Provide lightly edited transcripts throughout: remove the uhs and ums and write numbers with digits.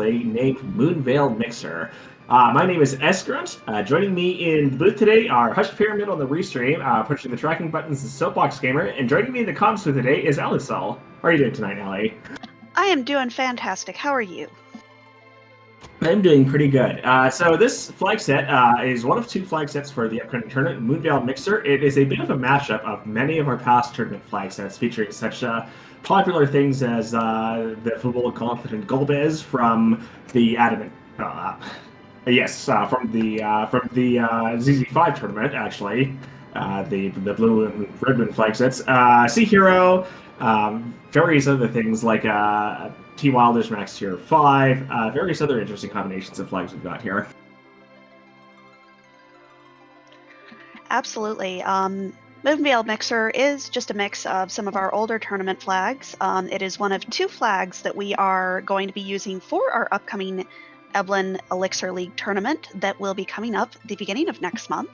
lady named Moonveil Mixer. My name is S-Grunt. Joining me in the booth today are Hush Pyramid on the restream, pushing the tracking buttons, the Soapbox Gamer, and joining me in the comms booth today is Alisol. How are you doing tonight, Allie? I am doing fantastic. How are you? I'm doing pretty good. So this flag set is one of two flag sets for the upcoming tournament, Moonveil Mixer. It is a bit of a mashup of many of our past tournament flag sets, featuring such popular things as the Football Confident Golbez from the Adamant. Yes, from the ZZ5 tournament, actually. The blue and red one flag sets. Sea Hero, various other things like T Wilder's Max Tier 5, various other interesting combinations of flags we've got here. Absolutely. Moonveil Mixer is just a mix of some of our older tournament flags. It is one of two flags that we are going to be using for our upcoming Eblin Elixir League tournament that will be coming up the beginning of next month.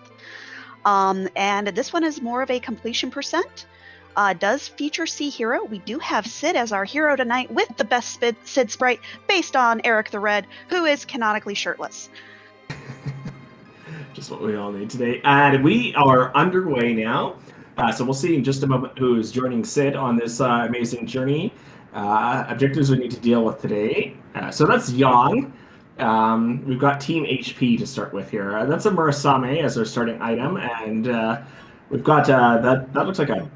And this one is more of a completion percent. Does feature Sea Hero. We do have Sid as our hero tonight with the best Sid sprite based on Eric the Red, who is canonically shirtless. Just what we all need today. And we are underway now. So we'll see in just a moment who's joining Sid on this amazing journey. Objectives we need to deal with today. So that's Yang. We've got Team HP to start with here. That's a Murasame as our starting item. And we've got, that looks like a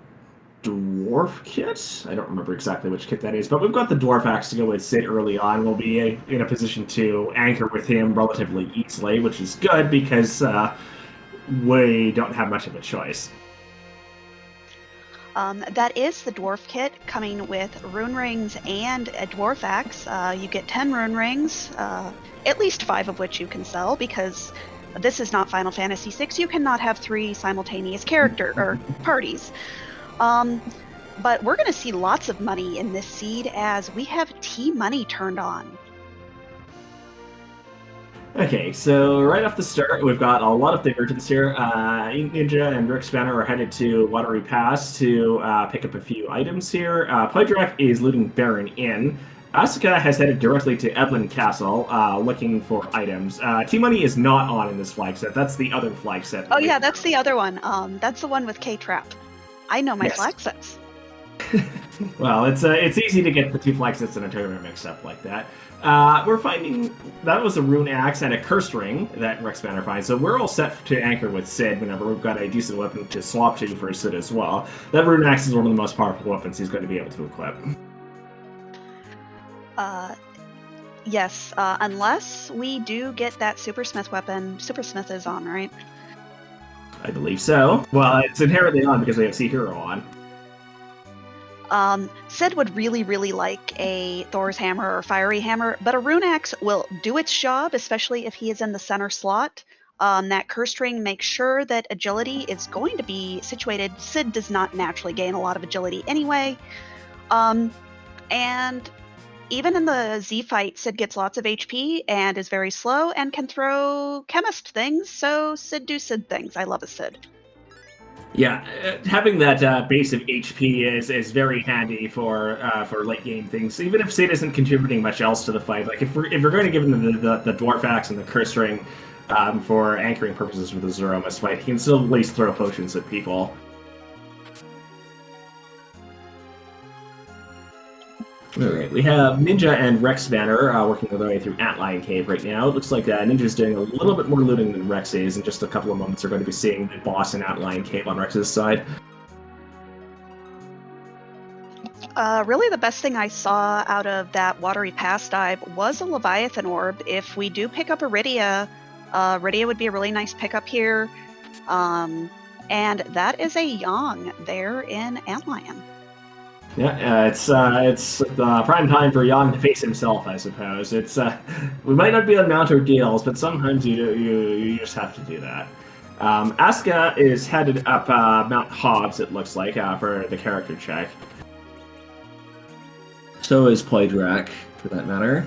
dwarf kit. I don't remember exactly which kit that is, but we've got the dwarf axe to go with Sid early on. We'll be in a position to anchor with him relatively easily, which is good because we don't have much of a choice. That is the dwarf kit coming with rune rings and a dwarf axe. You get 10 rune rings, at least 5 of which you can sell because this is not Final Fantasy VI. You cannot have 3 simultaneous character or parties. But we're going to see lots of money in this seed as we have T-Money turned on. Okay, so right off the start, we've got a lot of divergence here. Ninja and Rick Spanner are headed to Watery Pass to pick up a few items here. Pydrak is looting Baron Inn. Asuka has headed directly to Eblin Castle, looking for items. T-Money is not on in this flag set. That's the other flag set. Oh yeah, that's the other one. That's the one with K-Trap. I know my flag sets. Well, it's easy to get the two flag sets in a tournament mixed up like that. We're finding that was a rune axe and a cursed ring that Rex Banner finds, so we're all set to anchor with Sid whenever we've got a decent weapon to swap to for Sid as well. That rune axe is one of the most powerful weapons he's going to be able to equip. Yes, unless we do get that Supersmith weapon. Supersmith is on, right? I believe so. Well, it's inherently on because we have Sea Hero on. Sid would really, really like a Thor's Hammer or Fiery Hammer, but a Rune Axe will do its job, especially if he is in the center slot. That Cursed Ring makes sure that agility is going to be situated. Sid does not naturally gain a lot of agility anyway. And even in the Z fight, Sid gets lots of HP and is very slow and can throw chemist things, so Sid do Sid things. I love a Sid. Yeah, having that base of HP is very handy for late game things. Even if Sid isn't contributing much else to the fight, like if we're going to give him the Dwarf Axe and the Curse Ring for anchoring purposes for the Zeromus fight, he can still at least throw potions at people. Alright, we have Ninja and Rex Banner working their way through Antlion Cave right now. It looks like Ninja's doing a little bit more looting than Rex is. In just a couple of moments, we're going to be seeing the boss in Antlion Cave on Rex's side. Really the best thing I saw out of that Watery Pass dive was a Leviathan Orb. If we do pick up Iridia, Iridia would be a really nice pickup here. And that is a Yang there in Antlion. Yeah, it's prime time for Yang to face himself, I suppose. It's we might not be on Mount or deals, but sometimes you just have to do that. Asuka is headed up Mount Hobbs, it looks like, for the character check. So is Pydrak, for that matter.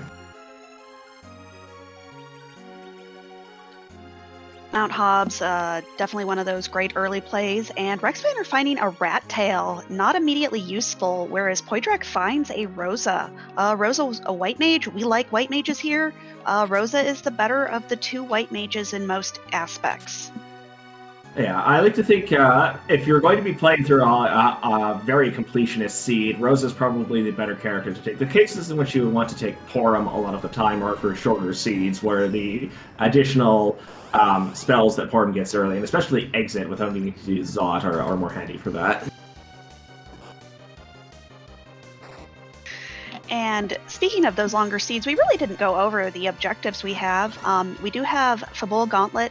Mount Hobbs, definitely one of those great early plays, and Rexman are finding a rat tail, not immediately useful, whereas Poydrak finds a Rosa. Rosa's a white mage. We like white mages here. Rosa is the better of the two white mages in most aspects. Yeah, I like to think if you're going to be playing through a very completionist seed, Rosa's probably the better character to take. The cases in which you would want to take Porum a lot of the time are for shorter seeds, where the additional spells that Porum gets early, and especially Exit without needing to use Zot, are more handy for that. And speaking of those longer seeds, we really didn't go over the objectives we have. We do have Fabul Gauntlet,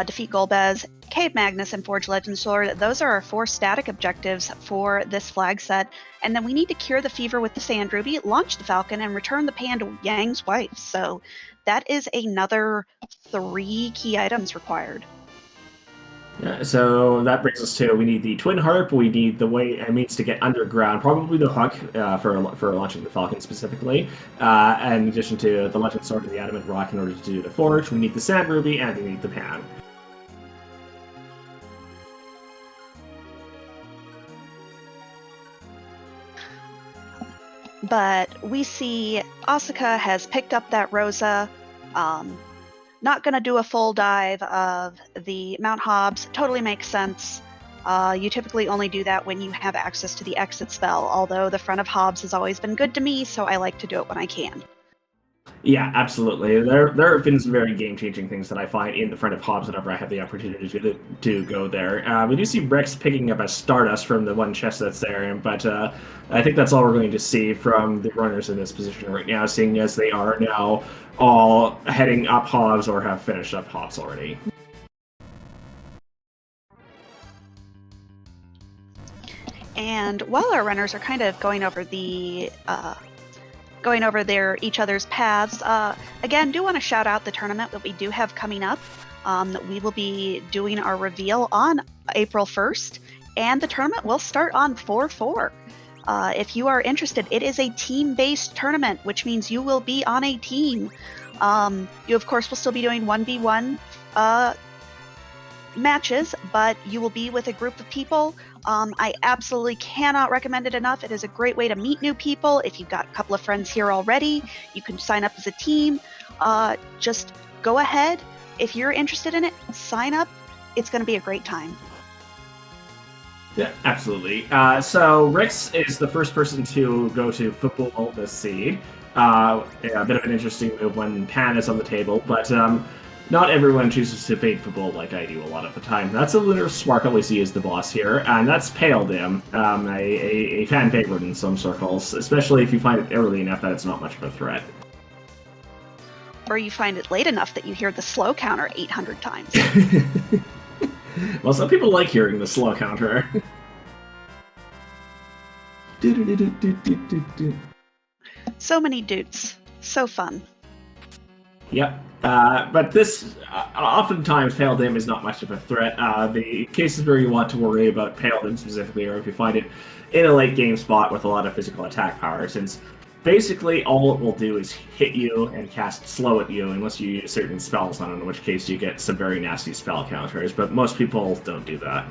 defeat Golbez, Cave Magnus, and Forge Legend Sword. Those are our 4 static objectives for this flag set. And then we need to cure the fever with the Sand Ruby, launch the Falcon, and return the pan to Yang's wife. So that is another 3 key items required. Yeah, so that brings us to we need the Twin Harp, we need the way it means to get underground, probably the Hook for launching the Falcon specifically, in addition to the Legend Sword and the Adamant Rock in order to do the Forge. We need the Sand Ruby, and we need the Pan. But we see Asuka has picked up that Rosa. Not going to do a full dive of the Mount Hobbs. Totally makes sense. You typically only do that when you have access to the exit spell, although the front of Hobbs has always been good to me, so I like to do it when I can. Yeah, absolutely. There have been some very game-changing things that I find in the front of Hobbs whenever I have the opportunity to go there. We do see Rex picking up a Stardust from the one chest that's there, but I think that's all we're going to see from the runners in this position right now, seeing as they are now all heading up Hobbs or have finished up Hobbs already. And while our runners are kind of going over their each other's paths, again, do want to shout out the tournament that we do have coming up. We will be doing our reveal on April 1st, and the tournament will start on 4/4. If you are interested, it is a team-based tournament, which means you will be on a team. You, of course, will still be doing 1v1 matches, but you will be with a group of people. I absolutely cannot recommend it enough. It is a great way to meet new people. If you've got a couple of friends here already, you can sign up as a team. Just go ahead. If you're interested in it, sign up. It's going to be a great time. Yeah, absolutely. So Rix is the first person to go to football this seed. A bit of an interesting move when Pan is on the table, but not everyone chooses to fade football like I do a lot of the time. That's a lunar Sparkle we see as the boss here, and that's Pale Dim, a fan favorite in some circles, especially if you find it early enough that it's not much of a threat. Or you find it late enough that you hear the slow counter 800 times. Well, some people like hearing the slow counter. So many dudes. So fun. Yep. But this, oftentimes, Pale Dim is not much of a threat. The cases where you want to worry about Pale Dim specifically are if you find it in a late game spot with a lot of physical attack power, since basically all it will do is hit you and cast slow at you unless you use certain spells on it, in which case you get some very nasty spell counters, but most people don't do that.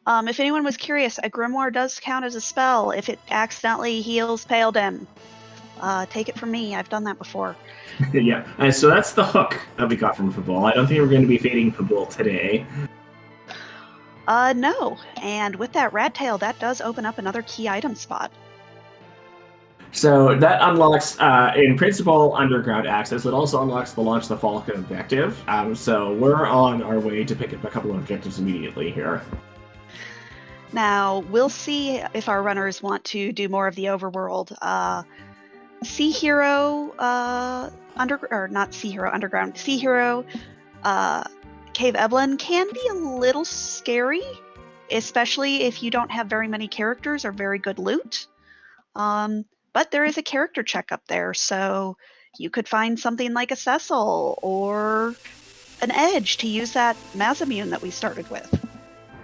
If anyone was curious, a Grimoire does count as a spell if it accidentally heals Pale Dim. Take it from me, I've done that before. Yeah, and so that's the hook that we got from Fabul. I don't think we're going to be fading Fabul today. No. And with that rat tail, that does open up another key item spot. So that unlocks, in principle, underground access. It also unlocks the launch the Falcon objective. So we're on our way to pick up a couple of objectives immediately here. Now, we'll see if our runners want to do more of the overworld. Sea Hero, not Sea Hero, Underground. Sea Hero, Cave Evelyn can be a little scary, especially if you don't have very many characters or very good loot. But there is a character check up there, so you could find something like a Cecil or an Edge to use that Mazamune that we started with.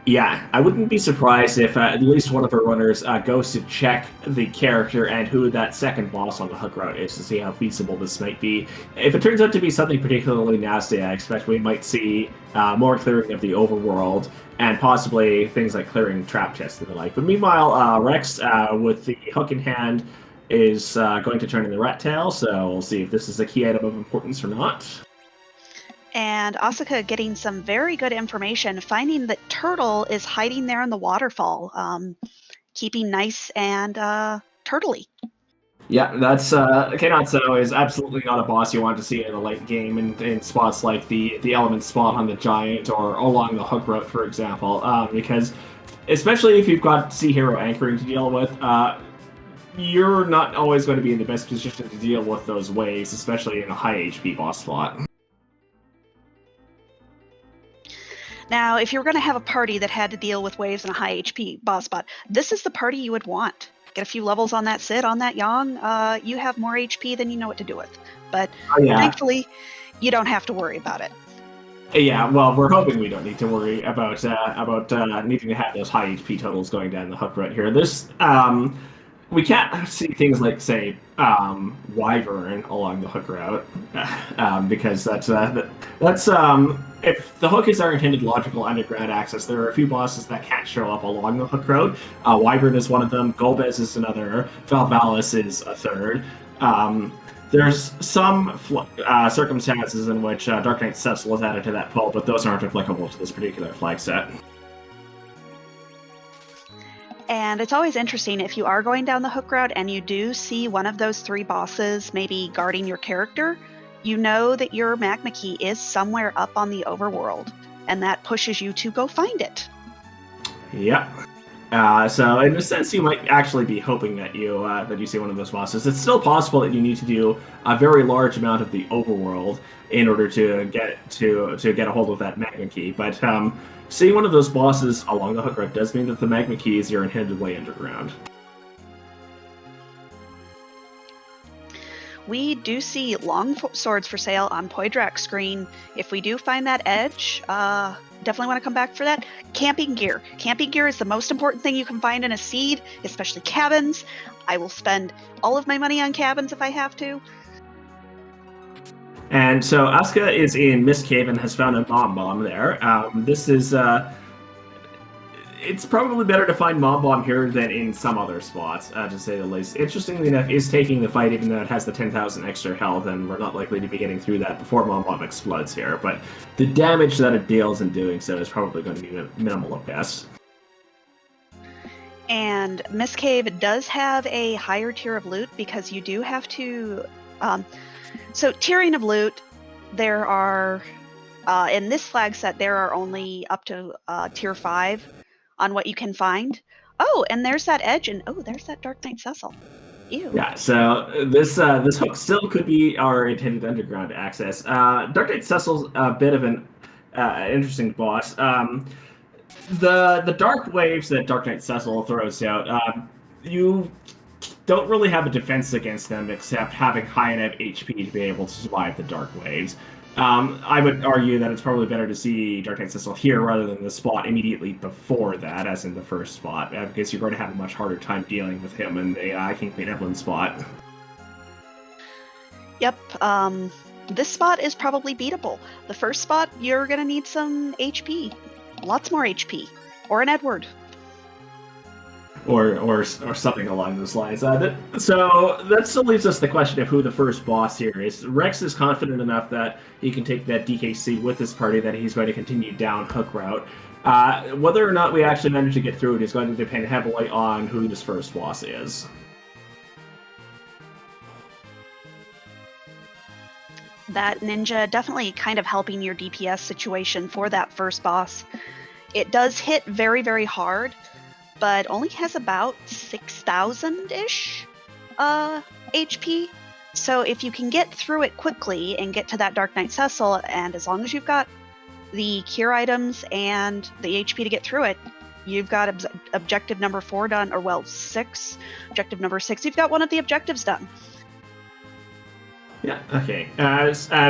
Yeah, I wouldn't be surprised if at least one of our runners goes to check the character and who that second boss on the hook route is to see how feasible this might be. If it turns out to be something particularly nasty, I expect we might see more clearing of the overworld and possibly things like clearing trap chests and the like. But meanwhile, Rex, with the hook in hand, is going to turn in the rat tail, so we'll see if this is a key item of importance or not. And Asuka getting some very good information, finding that Turtle is hiding there in the waterfall, keeping nice and turtly. Yeah, that's Kenatsu is absolutely not a boss you want to see in the late game in spots like the element spot on the giant or along the hook route, for example, because especially if you've got Sea Hero anchoring to deal with, you're not always going to be in the best position to deal with those waves, especially in a high HP boss spot. Now, if you were going to have a party that had to deal with waves in a high HP boss spot, this is the party you would want. Get a few levels on that Sid, on that Yang, you have more HP than you know what to do with. But thankfully, you don't have to worry about it. Yeah, well, we're hoping we don't need to worry about needing to have those high HP totals going down the hook right here. This we can't see things like, say, Wyvern along the hook route, because that's if the hook is our intended logical underground access, there are a few bosses that can't show up along the hook road. Wyvern is one of them, Golbez is another, Valvalis is a third. There's some circumstances in which Dark Knight Cecil is added to that pool, but those aren't applicable to this particular flag set. And it's always interesting if you are going down the hook route and you do see one of those three bosses maybe guarding your character, you know that your magma key is somewhere up on the overworld, and that pushes you to go find it. Yep. So in a sense, you might actually be hoping that you see one of those bosses. It's still possible that you need to do a very large amount of the overworld in order to get a hold of that magma key. But seeing one of those bosses along the hook route does mean that the magma key is your intended way underground. We do see long swords for sale on Poydrak's screen. If we do find that edge, definitely want to come back for that. Camping gear. Camping gear is the most important thing you can find in a seed, especially cabins. I will spend all of my money on cabins if I have to. And so Asuka is in Mist Cave and has found a Mom Bomb there. This is... it's probably better to find Mom Bomb here than in some other spots, to say the least. Interestingly enough, is taking the fight, even though it has the 10,000 extra health, and we're not likely to be getting through that before Mom Bomb explodes here. But the damage that it deals in doing so is probably going to be minimal at best. And Mist Cave does have a higher tier of loot because you do have to... So tiering of loot, there are... in this flag set, there are only up to tier 5 on what you can find. Oh, and there's that edge, and oh, there's that Dark Knight Cecil. Ew. Yeah, so this hook still could be our intended underground access. Dark Knight Cecil's a bit of an interesting boss. The dark waves that Dark Knight Cecil throws out, you don't really have a defense against them except having high enough HP to be able to survive the dark waves. I would argue that it's probably better to see Dark Knight Cecil here rather than the spot immediately before that, as in the first spot, because you're going to have a much harder time dealing with him in the Kingpin Evelyn spot. Yep, this spot is probably beatable. The first spot, you're going to need some HP. Lots more HP. Or an Edward. Or something along those lines. So that still leaves us the question of who the first boss here is. Rex is confident enough that he can take that DKC with his party that he's going to continue down hook route. Whether or not we actually manage to get through it is going to depend heavily on who this first boss is. That ninja definitely kind of helping your DPS situation for that first boss. It does hit very, very hard, but only has about 6,000-ish HP. So if you can get through it quickly and get to that Dark Knight Cecil, and as long as you've got the cure items and the HP to get through it, you've got objective number 4 done, or well, 6. Objective number 6, you've got one of the objectives done. Yeah, okay.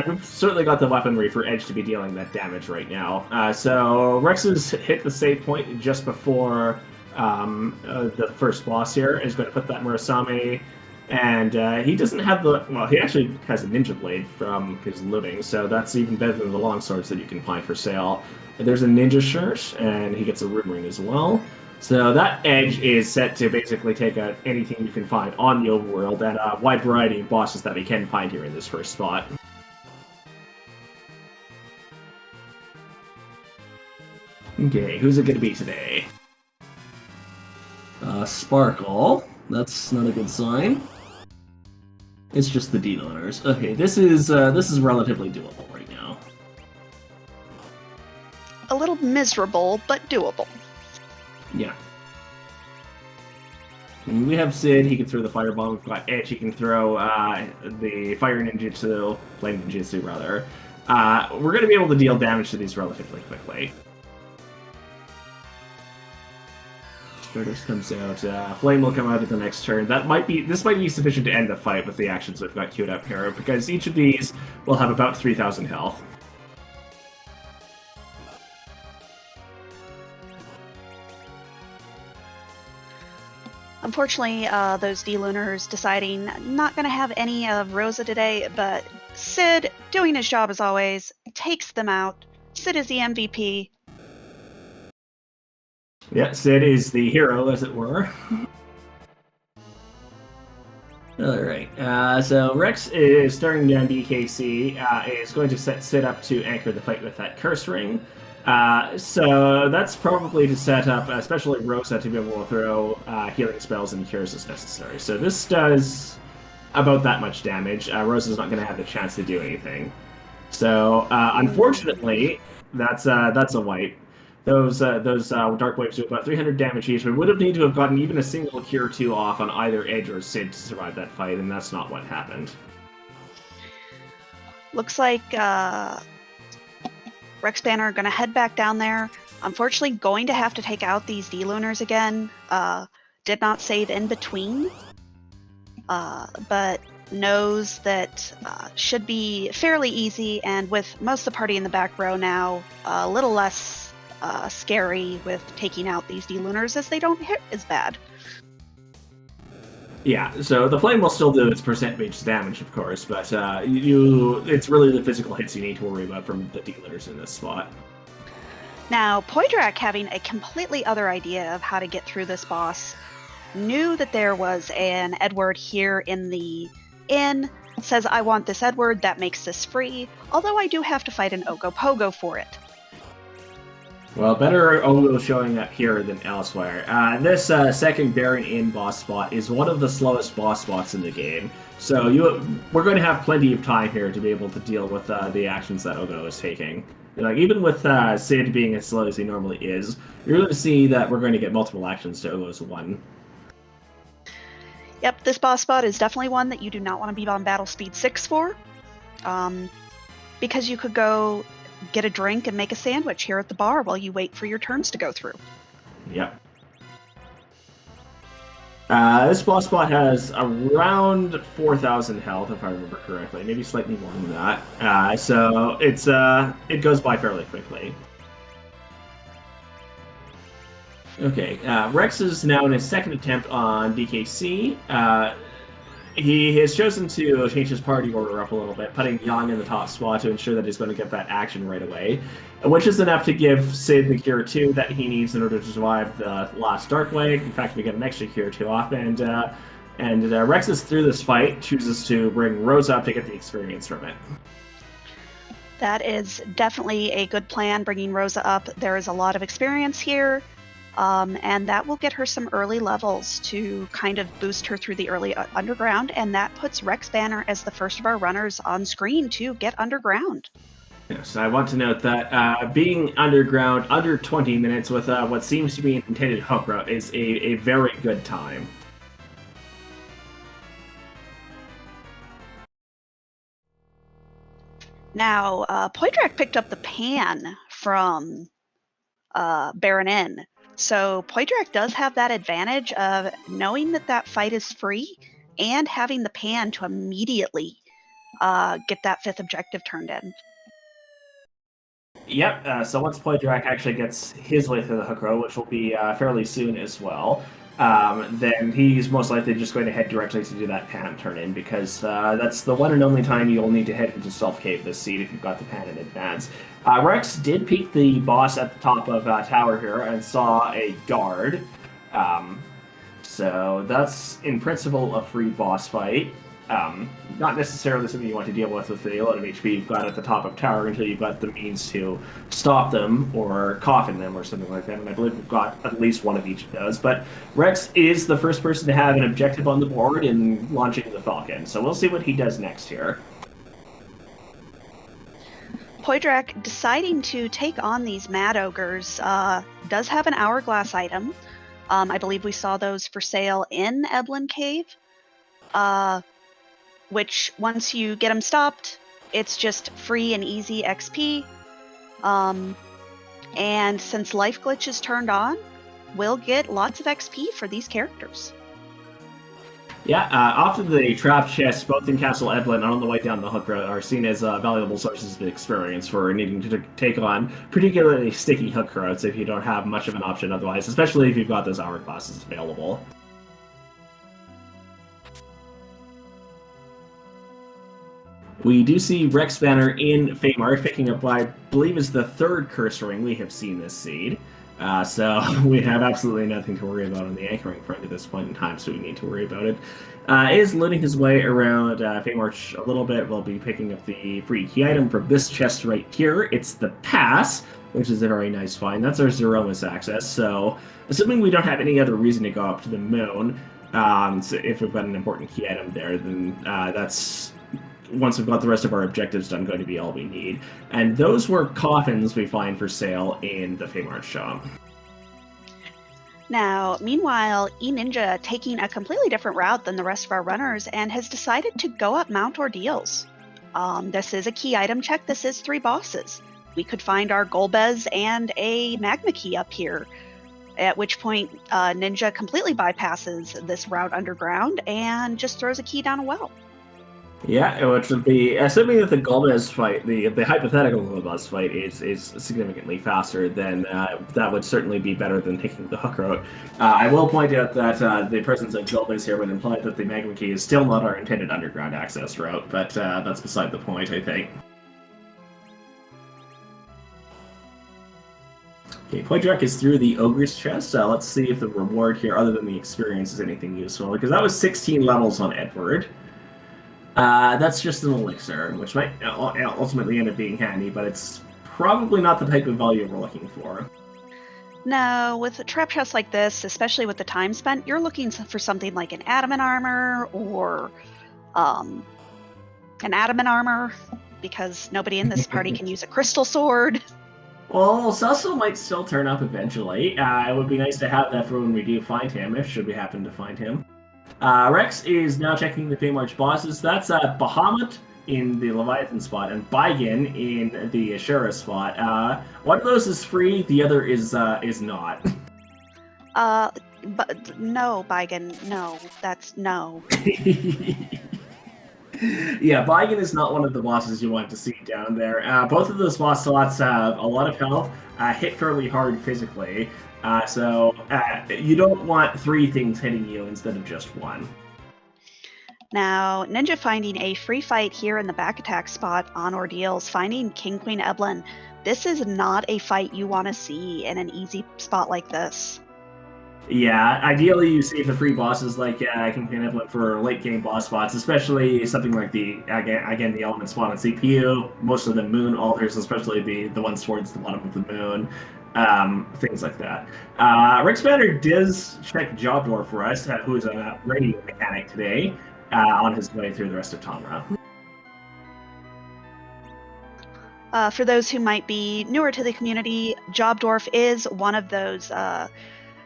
We've certainly got the weaponry for Edge to be dealing that damage right now. So Rex has hit the save point just before the first boss here. Is going to put that Murasame, and he doesn't have the. Well, he actually has a ninja blade from his looting, so that's even better than the long swords that you can find for sale. There's a ninja shirt, and he gets a rune ring as well. So that edge is set to basically take out anything you can find on the overworld and a wide variety of bosses that we can find here in this first spot. Okay, who's it going to be today? Sparkle. That's not a good sign. It's just the D-loners. Okay, this is relatively doable right now. A little miserable, but doable. Yeah. We have Sid, he can throw the fireball. We've got Edge, he can throw the fire ninjutsu, flame ninjutsu rather. We're going to be able to deal damage to these relatively quickly. Stratus comes out. Flame will come out at the next turn. This might be sufficient to end the fight with the actions we've got queued up here, because each of these will have about 3,000 health. Unfortunately, those D-Lunars deciding not going to have any of Rosa today, but Sid, doing his job as always, takes them out. Sid is the MVP. Yeah, Sid is the hero, as it were. Alright, so Rex is starting down DKC, is going to set Sid up to anchor the fight with that curse ring. So that's probably to set up, especially Rosa, to be able to throw healing spells and cures as necessary. So this does about that much damage. Rosa's not going to have the chance to do anything. So unfortunately, that's a wipe. Those dark waves do about 300 damage each. We would have needed to have gotten even a single cure 2 off on either Edge or Sid to survive that fight, and that's not what happened. Looks like Rex Banner are going to head back down there. Unfortunately, going to have to take out these D-Lunars again. Did not save in between, but knows that should be fairly easy, and with most of the party in the back row now, a little less scary with taking out these D-Lunars as they don't hit as bad. Yeah, so the flame will still do its percentage damage, of course, but it's really the physical hits you need to worry about from the D-Lunars in this spot. Now, Poydrak, having a completely other idea of how to get through this boss, knew that there was an Edward here in the inn, says, I want this Edward, that makes this free, although I do have to fight an Ogopogo for it. Well, better Ogo showing up here than elsewhere. This second Baron Inn boss spot is one of the slowest boss spots in the game, so we're going to have plenty of time here to be able to deal with the actions that Ogo is taking. Like, even with Sid being as slow as he normally is, you're going to see that we're going to get multiple actions to Ogo's one. Yep, this boss spot is definitely one that you do not want to be on battle speed 6 for, because you could go get a drink and make a sandwich here at the bar while you wait for your turns to go through. Yep. This boss spot has around 4,000 health, if I remember correctly, maybe slightly more than that. So it goes by fairly quickly. Okay, Rex is now in his second attempt on DKC. He has chosen to change his party order up a little bit, putting Yang in the top spot to ensure that he's going to get that action right away, which is enough to give Sid the Cure 2 that he needs in order to survive the last Dark Wave. In fact, we get an extra Cure 2 off, and Rex is through this fight, chooses to bring Rosa up to get the experience from it. That is definitely a good plan, bringing Rosa up. There is a lot of experience here. And that will get her some early levels to kind of boost her through the early underground, and that puts Rex Banner as the first of our runners on screen to get underground. Yes, I want to note that being underground under 20 minutes with what seems to be an intended hook route is a very good time. Now, Poydrak picked up the pan from Baron Inn. So Poydrak does have that advantage of knowing that that fight is free and having the pan to immediately get that 5th objective turned in. Yep, so once Poydrak actually gets his way through the hook road, which will be fairly soon as well, then he's most likely just going to head directly to do that pan turn in, because that's the one and only time you'll need to head into Stealth Cave this seed if you've got the pan in advance. Rex did peek the boss at the top of tower here and saw a guard. So that's, in principle, a free boss fight. Not necessarily something you want to deal with the lot of HP you've got at the top of tower until you've got the means to stop them or coffin them or something like that. And I believe we've got at least one of each of those. But Rex is the first person to have an objective on the board in launching the Falcon. So we'll see what he does next here. Poydrak, deciding to take on these Mad Ogres, does have an Hourglass item. I believe we saw those for sale in Eblin Cave. Which, once you get them stopped, it's just free and easy XP. And since Life Glitch is turned on, we'll get lots of XP for these characters. Yeah, often the trap chests, both in Castle Eblin and on the way down the hook road, are seen as valuable sources of experience for needing to take on particularly sticky hook roads if you don't have much of an option otherwise, especially if you've got those hourglasses available. We do see Rex Banner in Feymarch picking up what I believe is the 3rd curse ring we have seen this seed. So we have absolutely nothing to worry about on the anchoring front at this point in time, so we need to worry about it. Is looting his way around Feymarch a little bit. We'll be picking up the free key item from this chest right here. It's the Pass, which is a very nice find. That's our Zeromus access, so assuming we don't have any other reason to go up to the moon, so if we've got an important key item there, then that's... once we've got the rest of our objectives done, going to be all we need. And those were coffins we find for sale in the Feymarch shop. Now, meanwhile, E-Ninja taking a completely different route than the rest of our runners and has decided to go up Mount Ordeals. This is a key item check. This is 3 bosses. We could find our Golbez and a Magma Key up here, at which point Ninja completely bypasses this route underground and just throws a key down a well. Yeah, which would be, assuming that the Golbez fight, the hypothetical Golbez fight is significantly faster, then that would certainly be better than taking the hook route. I will point out that the presence of Golbez here would imply that the Magma Key is still not our intended underground access route, but that's beside the point, I think. Okay, Poydrak is through the Ogre's chest. Let's see if the reward here, other than the experience, is anything useful, because that was 16 levels on Edward. That's just an elixir, which might ultimately end up being handy, but it's probably not the type of value we're looking for. No, with a trap chest like this, especially with the time spent, you're looking for something like an adamant armor or an adamant armor, because nobody in this party can use a crystal sword. Well, Cecil might still turn up eventually. It would be nice to have that for when we do find him, if should we happen to find him. Rex is now checking the Feymarch bosses. That's Bahamut in the Leviathan spot and Baigan in the Ashura spot. One of those is free, the other is not. But no, Baigan, no. That's no. Yeah, Baigan is not one of the bosses you want to see down there. Both of those boss slots have a lot of health, hit fairly hard physically. So you don't want 3 things hitting you instead of just 1. Now, Ninja finding a free fight here in the back attack spot on Ordeals, finding King Queen Eblin. This is not a fight you want to see in an easy spot like this. Yeah, ideally you save the free bosses like King Queen Eblin for late game boss spots, especially something like the the element spot on CPU, most of the moon altars, especially the ones towards the bottom of the moon. Things like that. Rex Banner does check Job Dwarf for us, who is a radio mechanic today, on his way through the rest of Tomra. For those who might be newer to the community, Job Dwarf is one of those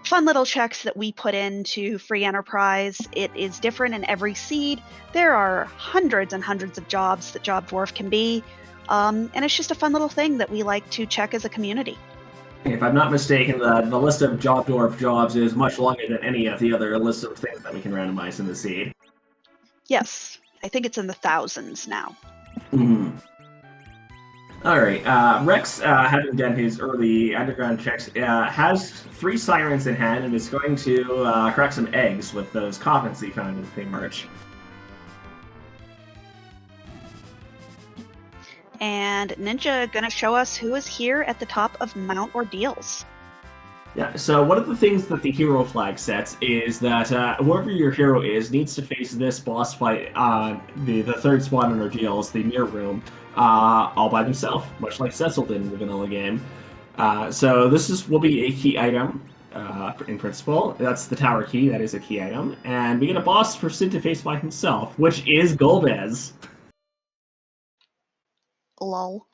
fun little checks that we put into Free Enterprise. It is different in every seed. There are hundreds and hundreds of jobs that Job Dwarf can be, and it's just a fun little thing that we like to check as a community. If I'm not mistaken, the list of Job Dwarf jobs is much longer than any of the other lists of things that we can randomize in the seed. Yes, I think it's in the thousands now. Mm-hmm. All right. Rex, having done his early underground checks, has 3 sirens in hand and is going to crack some eggs with those coffins he found in the thing march. And Ninja gonna show us who is here at the top of Mount Ordeals. Yeah, so one of the things that the hero flag sets is that whoever your hero is needs to face this boss fight on the third spot in Ordeals, the mirror room, all by themselves, much like Cecil did in the vanilla game. So this will be a key item in principle. That's the tower key, that is a key item. And we get a boss for Sid to face by himself, which is Golbez. Lol.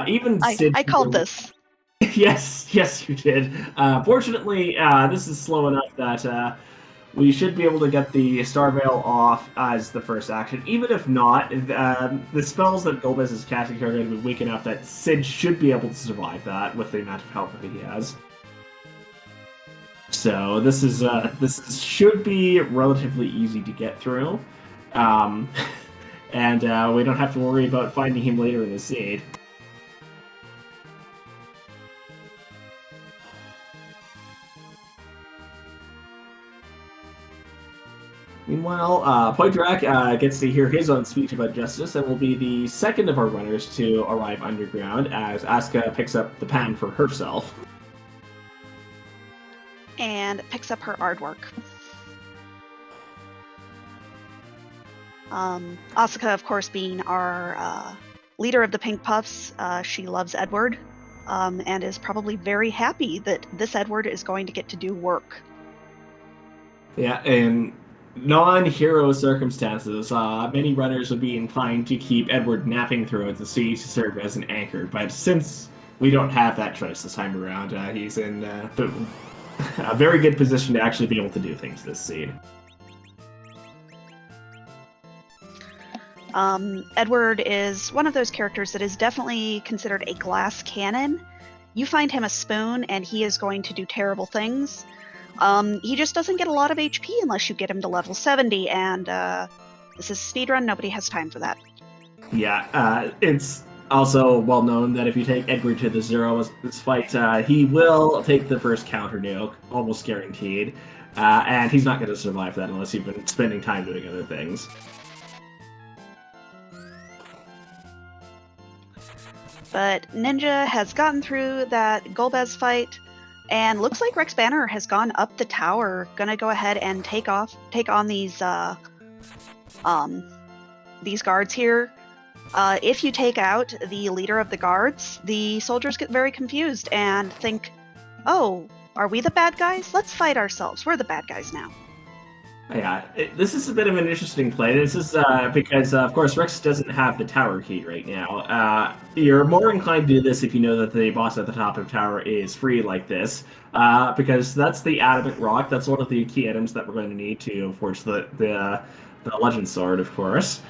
Even Sid... I called this. Yes, you did. Fortunately, this is slow enough that we should be able to get the Star Veil off as the first action. Even if not, the spells that Golbez is casting here are going to be weak enough that Sid should be able to survive that with the amount of health that he has. So this should be relatively easy to get through, and we don't have to worry about finding him later in the seed. Meanwhile, Poitrak gets to hear his own speech about justice and will be the second of our runners to arrive underground as Asuka picks up the pan for herself. And picks up her artwork. Asuka, of course, being our leader of the Pink Puffs, she loves Edward and is probably very happy that this Edward is going to get to do work. Yeah, and non-hero circumstances, many runners would be inclined to keep Edward napping throughout the sea to serve as an anchor, but since we don't have that choice this time around, he's in a very good position to actually be able to do things this seed. Edward is one of those characters that is definitely considered a glass cannon. You find him a spoon and he is going to do terrible things. He just doesn't get a lot of HP unless you get him to level 70, and this is speedrun, nobody has time for that. Yeah, it's also well known that if you take Edward to the Zeromus fight, he will take the first counter nuke, almost guaranteed, and he's not going to survive that unless you've been spending time doing other things. But Ninja has gotten through that Golbez fight, and looks like Rex Banner has gone up the tower, gonna go ahead and take on these guards here. If you take out the leader of the guards, the soldiers get very confused and think, oh, are we the bad guys? Let's fight ourselves. We're the bad guys now. Yeah, this is a bit of an interesting play. This is because, of course, Rex doesn't have the tower key right now. You're more inclined to do this if you know that the boss at the top of the tower is free like this, because that's the adamant rock. That's one of the key items that we're going to need to forge the legend sword, of course.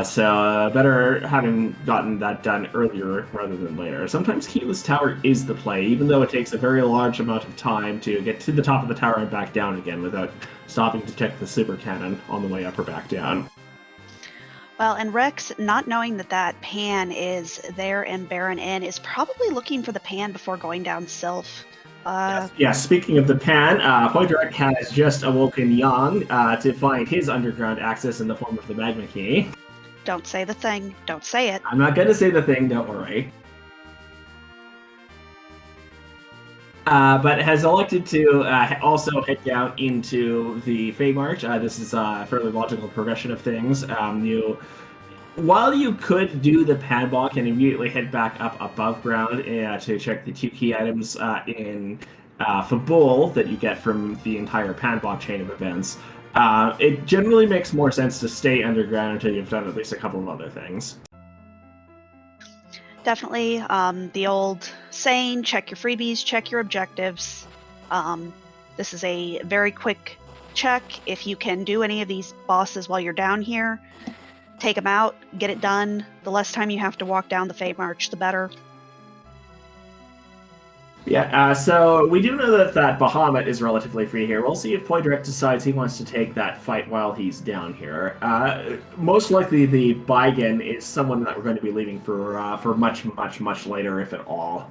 So better having gotten that done earlier rather than later. Sometimes keyless tower is the play, even though it takes a very large amount of time to get to the top of the tower and back down again without stopping to check the super cannon on the way up or back down. Well, and Rex, not knowing that pan is there in Baron Inn, is probably looking for the pan before going down Sylph. Yeah, speaking of the pan, Poitrak has just awoken Yang to find his underground access in the form of the magma key. Don't say the thing. Don't say it. I'm not going to say the thing, don't worry. But has elected to also head down into the Fey March. This is a fairly logical progression of things. While you could do the pan block and immediately head back up above ground to check the 2 key items in Fabul that you get from the entire pan block chain of events, it generally makes more sense to stay underground until you've done at least a couple of other things. Definitely. The old saying, check your freebies, check your objectives. This is a very quick check. If you can do any of these bosses while you're down here, take them out, get it done. The less time you have to walk down the Fey March, the better. Yeah, so we do know that Bahamut is relatively free here. We'll see if Poydrak decides he wants to take that fight while he's down here. Most likely the Baigen is someone that we're going to be leaving for much, much, much later, if at all.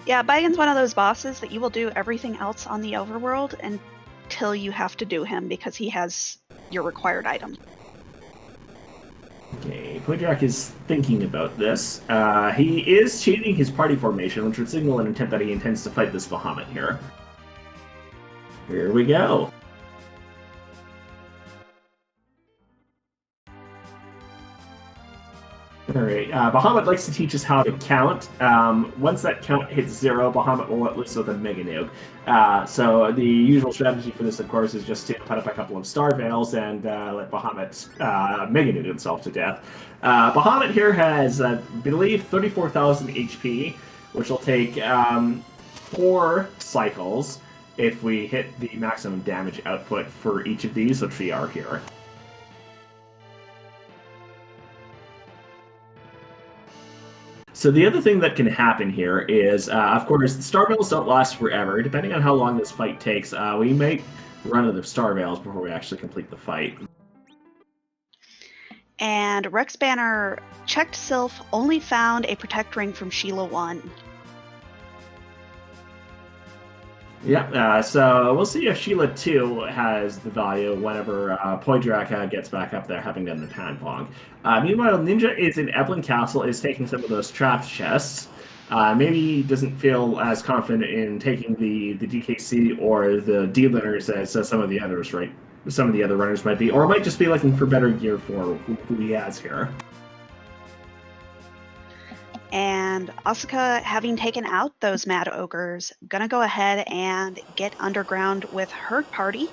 Yeah, Baigen's one of those bosses that you will do everything else on the overworld until you have to do him because he has your required item. Okay, Poydrak is thinking about this. He is changing his party formation, which would signal an intent that he intends to fight this Bahamut here. Here we go. Alright, Bahamut likes to teach us how to count. Once that count hits 0, Bahamut will let loose with a Mega Nuke. So the usual strategy for this, of course, is just to put up a couple of Star Veils and let Bahamut Mega Nuke himself to death. Bahamut here has, I believe, 34,000 HP, which will take 4 cycles if we hit the maximum damage output for each of these, which we are here. So the other thing that can happen here is, of course, the Star Veils don't last forever. Depending on how long this fight takes, we might run out of Star Veils before we actually complete the fight. And Rex Banner checked Sylph, only found a Protect Ring from Sheila 1. Yeah, so we'll see if Sheila 2 has the value whenever Poydrak gets back up there, having done the Panpong. Meanwhile, Ninja is in Eblin Castle, is taking some of those trapped chests. Maybe he doesn't feel as confident in taking the DKC or the D-Liners as some of the others, right? Some of the other runners might be, or might just be looking for better gear for who he has here. And Asuka, having taken out those Mad Ogres, gonna go ahead and get underground with her party.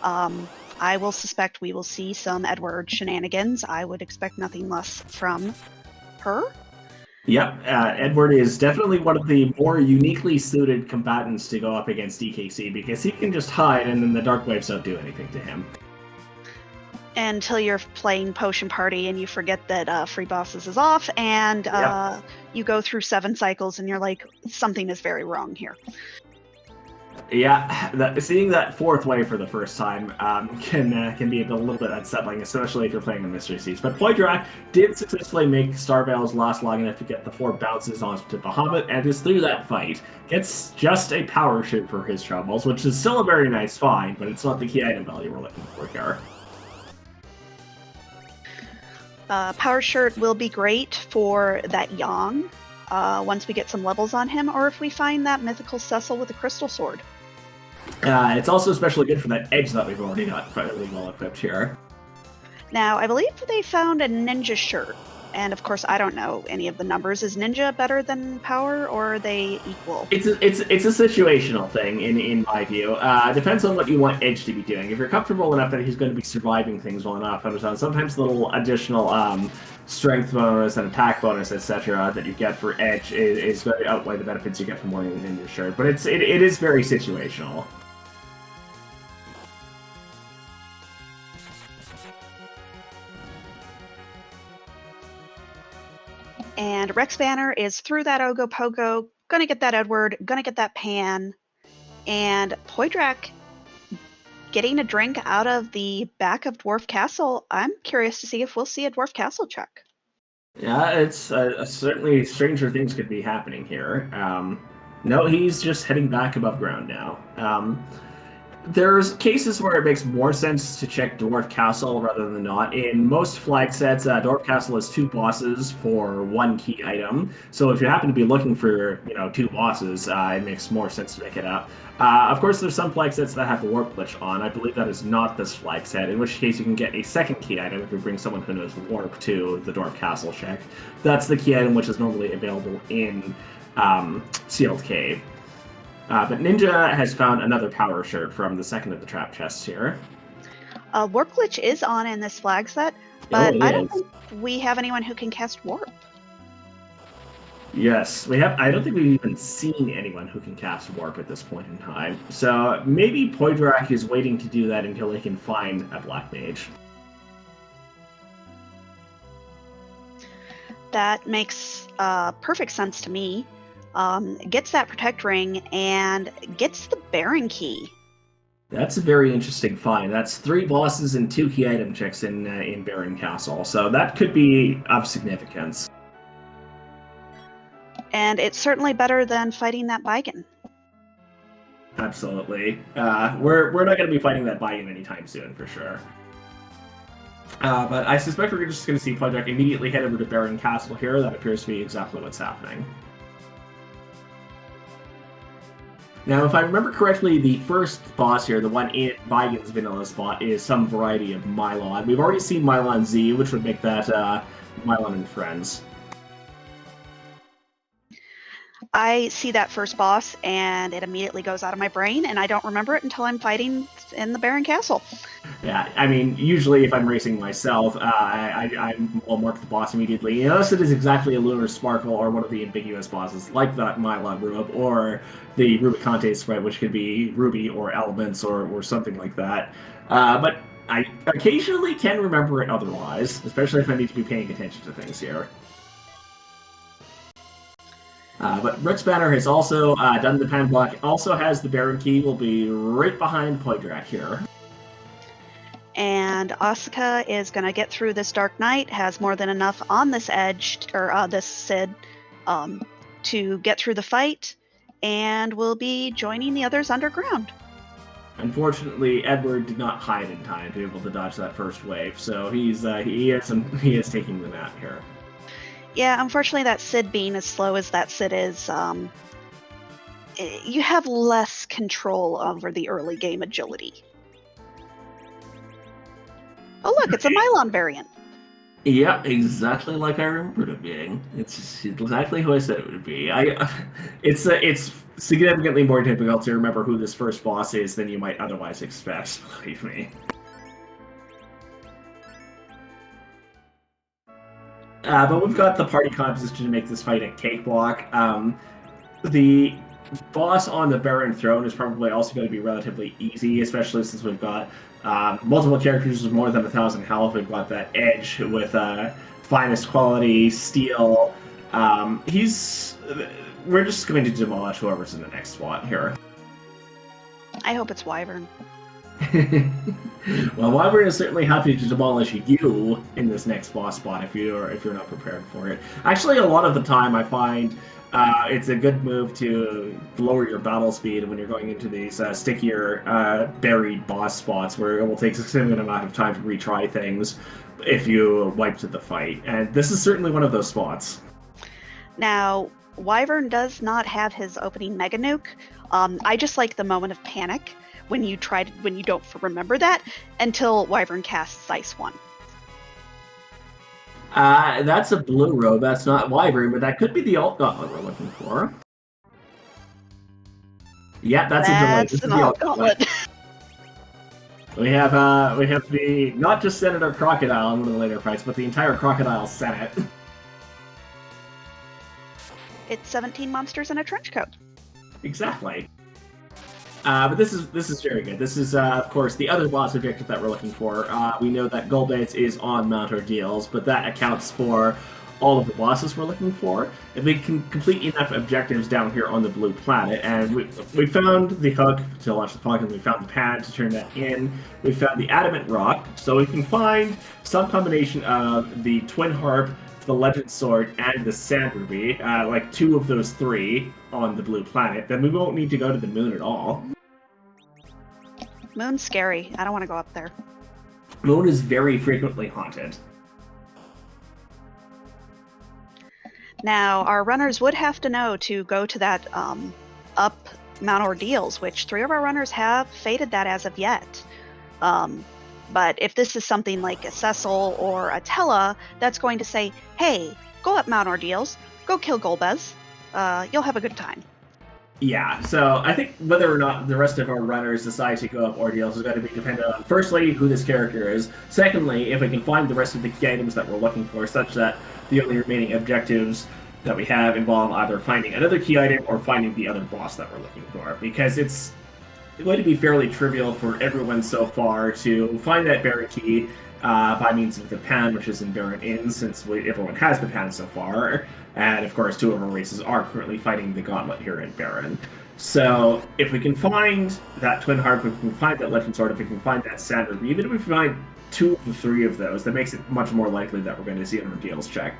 I will suspect we will see some Edward shenanigans. I would expect nothing less from her. Yep, Edward is definitely one of the more uniquely suited combatants to go up against DKC because he can just hide and then the Dark Waves don't do anything to him. Until you're playing Potion Party and you forget that Free Bosses is off and you go through 7 cycles and you're like, something is very wrong here. Yeah, seeing that 4th wave for the first time can be a little bit unsettling, especially if you're playing the Mystery Siege. But Poydrak did successfully make Star Veils last long enough to get the 4 bounces onto Bahamut, and is through that fight. Gets just a power shoot for his troubles, which is still a very nice find, but it's not the key item value we're looking for here. Power Shirt will be great for that Yang once we get some levels on him, or if we find that mythical Cecil with a crystal sword. It's also especially good for that edge that we've already got fairly well equipped here. Now, I believe they found a ninja shirt, and of course I don't know any of the numbers. Is ninja better than power, or are they equal? It's a situational thing in my view. Depends on what you want Edge to be doing. If you're comfortable enough that he's going to be surviving things well enough, sometimes the little additional strength bonus and attack bonus, etc., that you get for Edge is going to outweigh the benefits you get from wearing the ninja shirt. But it is very situational. And Rex Banner is through that Ogopogo, gonna get that Edward, gonna get that Pan, and Poydrak getting a drink out of the back of Dwarf Castle. I'm curious to see if we'll see a Dwarf Castle check. Yeah, it's certainly stranger things could be happening here. No, he's just heading back above ground now. There's cases where it makes more sense to check Dwarf Castle rather than not. In most flag sets, Dwarf Castle has 2 bosses for 1 key item. So if you happen to be looking for 2 bosses, it makes more sense to pick it up. Of course, there's some flag sets that have the Warp Glitch on. I believe that is not this flag set, in which case you can get a second key item if you bring someone who knows Warp to the Dwarf Castle check. That's the key item which is normally available in Sealed Cave. But Ninja has found another power shirt from the second of the trap chests here. Warp Glitch is on in this flag set, but I don't think we have anyone who can cast Warp. Yes, we have. I don't think we've even seen anyone who can cast Warp at this point in time. So maybe Poydrak is waiting to do that until he can find a Black Mage. That makes perfect sense to me. Gets that protect ring and gets the Baron key. That's a very interesting find. That's 3 bosses and 2 key item checks in Baron Castle, so that could be of significance. And it's certainly better than fighting that Baigen. Absolutely. We're not going to be fighting that Baigen anytime soon, for sure. But I suspect we're just going to see Project immediately head over to Baron Castle here. That appears to be exactly what's happening. Now, if I remember correctly, the first boss here, the one in Baigen's vanilla spot, is some variety of Mylon. We've already seen Mylon Z, which would make that Mylon and Friends. I see that first boss, and it immediately goes out of my brain, and I don't remember it until I'm fighting in the Baron Castle. Yeah, I mean, usually if I'm racing myself, I will mark the boss immediately, unless it is exactly a Lunar Sparkle or one of the ambiguous bosses, like that Mylon Rube, or the Rubicante sprite, which could be Ruby or Elements or something like that. But I occasionally can remember it otherwise, especially if I need to be paying attention to things here. But Rick's Banner has also done the pen block, also has the Baron Key, will be right behind Poydrak here. And Asuka is going to get through this Dark Knight, has more than enough on this edge, or this Sid, to get through the fight, and will be joining the others underground. Unfortunately, Edward did not hide in time to be able to dodge that first wave, so he is taking the nap here. Yeah, unfortunately, that Sid being as slow as that Sid is, you have less control over the early game agility. Oh, look, it's a Mylon variant. Yeah, exactly like I remembered it being. It's exactly who I said it would be. It's significantly more difficult to remember who this first boss is than you might otherwise expect, believe me. But we've got the party composition to make this fight a cakewalk. The boss on the Baron Throne is probably also going to be relatively easy, especially since we've got multiple characters with more than 1,000 health. We've got that Edge with finest quality steel. We're just going to demolish whoever's in the next spot here. I hope it's Wyvern. Well, Wyvern is certainly happy to demolish you in this next boss spot if you're not prepared for it. Actually, a lot of the time I find it's a good move to lower your battle speed when you're going into these stickier buried boss spots where it will take a significant amount of time to retry things if you wipe to the fight. And this is certainly one of those spots. Now, Wyvern does not have his opening Mega Nuke. I just like the moment of panic when you don't remember that until Wyvern casts Ice 1. That's a blue robe. That's not Wyvern, but that could be the alt gauntlet we're looking for. Yeah, that's a delay. This is the alt gauntlet. We have the not just Senator Crocodile in one of the later fights, but the entire Crocodile Senate. It's 17 monsters in a trench coat. Exactly. But this is very good. This is, of course, the other boss objective that we're looking for. We know that Golbez is on Mount Ordeals, but that accounts for all of the bosses we're looking for. If we can complete enough objectives down here on the blue planet, and we found the hook to launch the Falcon, we found the pad to turn that in, we found the Adamant Rock, so we can find some combination of the Twin Harp, the Legend Sword, and the Sand Ruby, like 2 of those 3 on the blue planet, then we won't need to go to the moon at all. Moon's scary. I don't want to go up there. Moon is very frequently haunted. Now, our runners would have to know to go to that up Mount Ordeals, which 3 of our runners have faded that as of yet. But if this is something like a Cecil or a Tella, that's going to say, hey, go up Mount Ordeals, go kill Golbez, you'll have a good time. Yeah, so I think whether or not the rest of our runners decide to go up Ordeals is going to be dependent on, firstly, who this character is, secondly, if we can find the rest of the key items that we're looking for, such that the only remaining objectives that we have involve either finding another key item or finding the other boss that we're looking for, because it's going to be fairly trivial for everyone so far to find that Baron key, by means of the Pan, which is in Baron Inn, since everyone has the Pan so far. And of course, two of our races are currently fighting the Gauntlet here in Baron. So if we can find that Twin Harp, if we can find that Legend Sword, if we can find that Sander, even if we find 2 of the 3 of those, that makes it much more likely that we're going to see an Ordeals check.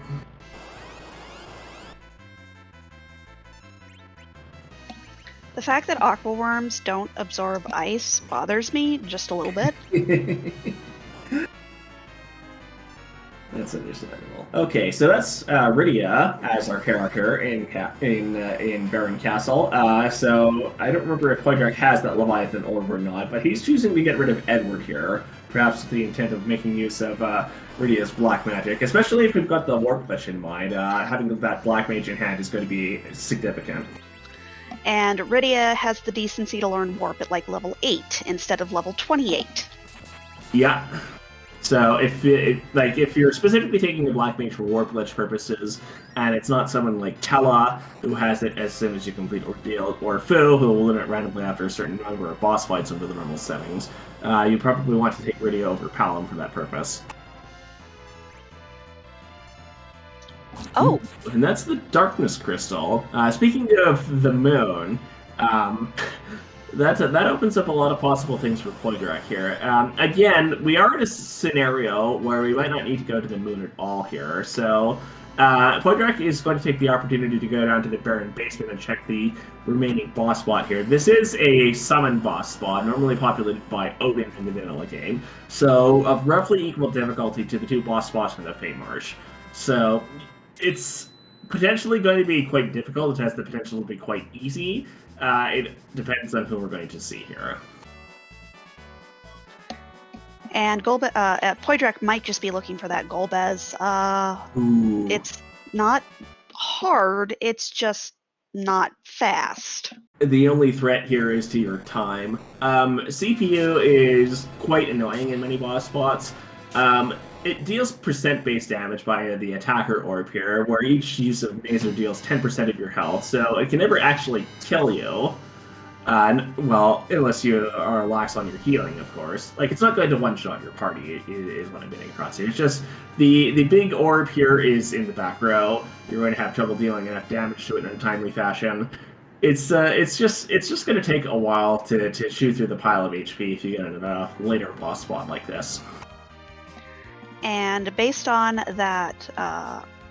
The fact that aqua worms don't absorb ice bothers me just a little bit. That's understandable. Okay, so that's Rydia as our character in Baron Castle. So I don't remember if Poydrak has that Leviathan orb or not, but he's choosing to get rid of Edward here, perhaps with the intent of making use of Rydia's black magic, especially if we've got the Warp Glitch in mind. Having that black mage in hand is going to be significant. And Rydia has the decency to learn Warp at like level 8 instead of level 28. Yeah. So if you're specifically taking the Black Mage for Warp Glitch purposes, and it's not someone like Tella, who has it as soon as you complete Ordeal, or Fu, who will learn it randomly after a certain number of boss fights under the normal settings, you probably want to take Rydia over Palom for that purpose. Oh! And that's the Darkness Crystal. Speaking of the moon, that opens up a lot of possible things for Poydrak here. Again, we are in a scenario where we might not need to go to the moon at all here. So Poydrak is going to take the opportunity to go down to the Baron basement and check the remaining boss spot here. This is a summon boss spot, normally populated by Odin in the vanilla game. So of roughly equal difficulty to the 2 boss spots in the Fey Marsh. So it's potentially going to be quite difficult. It has the potential to be quite easy. It depends on who we're going to see here. And Poydrak might just be looking for that Golbez. It's not hard, it's just not fast. The only threat here is to your time. CPU is quite annoying in many boss spots. It deals percent-based damage by the attacker orb here, where each use of Mazer deals 10% of your health, so it can never actually kill you. Well, unless you are lax on your healing, of course. Like, it's not going to one-shot your party, is what I'm getting across here. It's just, the big orb here is in the back row. You're going to have trouble dealing enough damage to it in a timely fashion. It's just going to take a while to shoot through the pile of HP if you get into a later boss spot like this. And based on that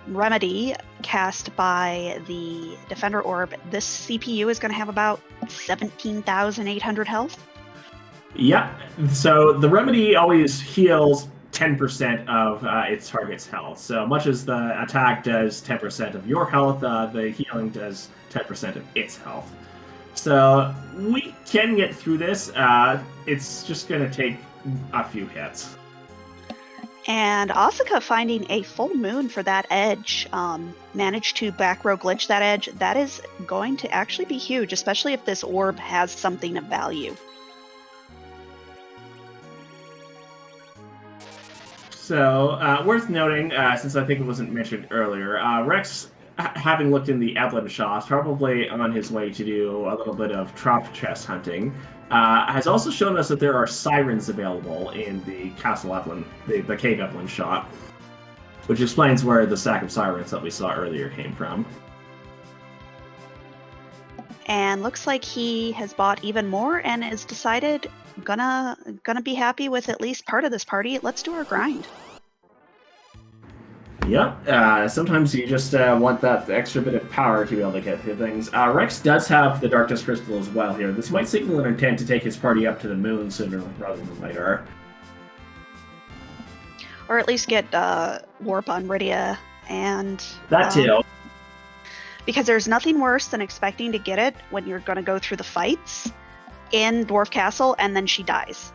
remedy cast by the Defender Orb, this CPU is going to have about 17,800 health. Yeah, so the remedy always heals 10% of its target's health. So much as the attack does 10% of your health, the healing does 10% of its health. So we can get through this. It's just going to take a few hits. And Asuka finding a full moon for that edge, managed to back row glitch that edge. That is going to actually be huge, especially if this orb has something of value. So, worth noting, since I think it wasn't mentioned earlier, Rex, having looked in the Eblin shops, probably on his way to do a little bit of trop chest hunting, has also shown us that there are sirens available in the Castle Eblin, the Cave Eblin shop, which explains where the stack of sirens that we saw earlier came from. And looks like he has bought even more and has decided gonna be happy with at least part of this party. Let's do our grind. Yep, sometimes you just want that extra bit of power to be able to get through things. Rex does have the Darkness Crystal as well here. This might signal an intent to take his party up to the moon sooner rather than later. Or at least get Warp on Rydia and... That too. Because there's nothing worse than expecting to get it when you're going to go through the fights in Dwarf Castle and then she dies.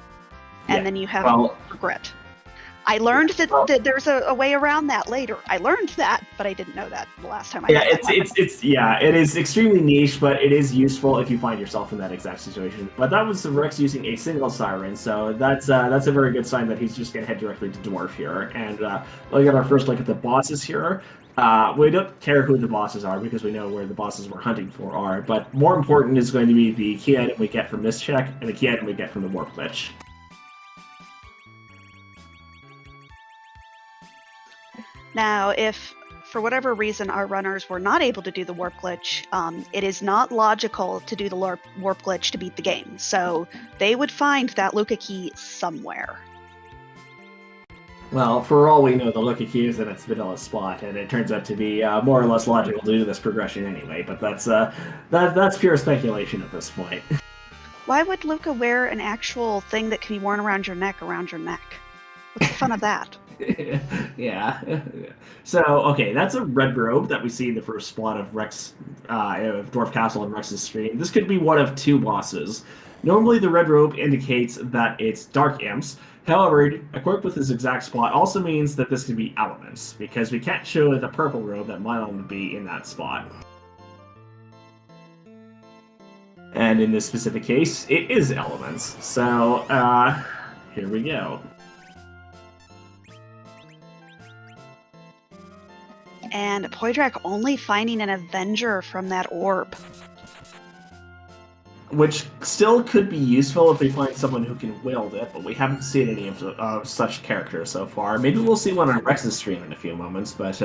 And then you have regret. I learned that there's a way around that later. I learned that, but I didn't know that the last time I did that. It is extremely niche, but it is useful if you find yourself in that exact situation. But that was Rex using a single siren, so that's a very good sign that he's just going to head directly to Dwarf here. And we'll get our first look at the bosses here. We don't care who the bosses are because we know where the bosses we're hunting for are, but more important is going to be the key item we get from this check and the key item we get from the Warp Glitch. Now, if for whatever reason our runners were not able to do the warp glitch, it is not logical to do the warp glitch to beat the game. So they would find that Luca key somewhere. Well, for all we know, the Lucky key is in its vanilla spot, and it turns out to be more or less logical due to this progression anyway. But that's pure speculation at this point. Why would Luca wear an actual thing that can be worn around your neck? What's the fun of that? Yeah. So, okay, that's a red robe that we see in the first spot of Rex, of Dwarf Castle on Rex's screen. This could be one of two bosses. Normally, the red robe indicates that it's dark imps. However, equipped with this exact spot also means that this could be elements, because we can't show the purple robe that might only be in that spot. And in this specific case, it is elements. So, here we go. And Poydrak only finding an Avenger from that orb. Which still could be useful if we find someone who can wield it, but we haven't seen any of such characters so far. Maybe we'll see one on Rex's stream in a few moments, but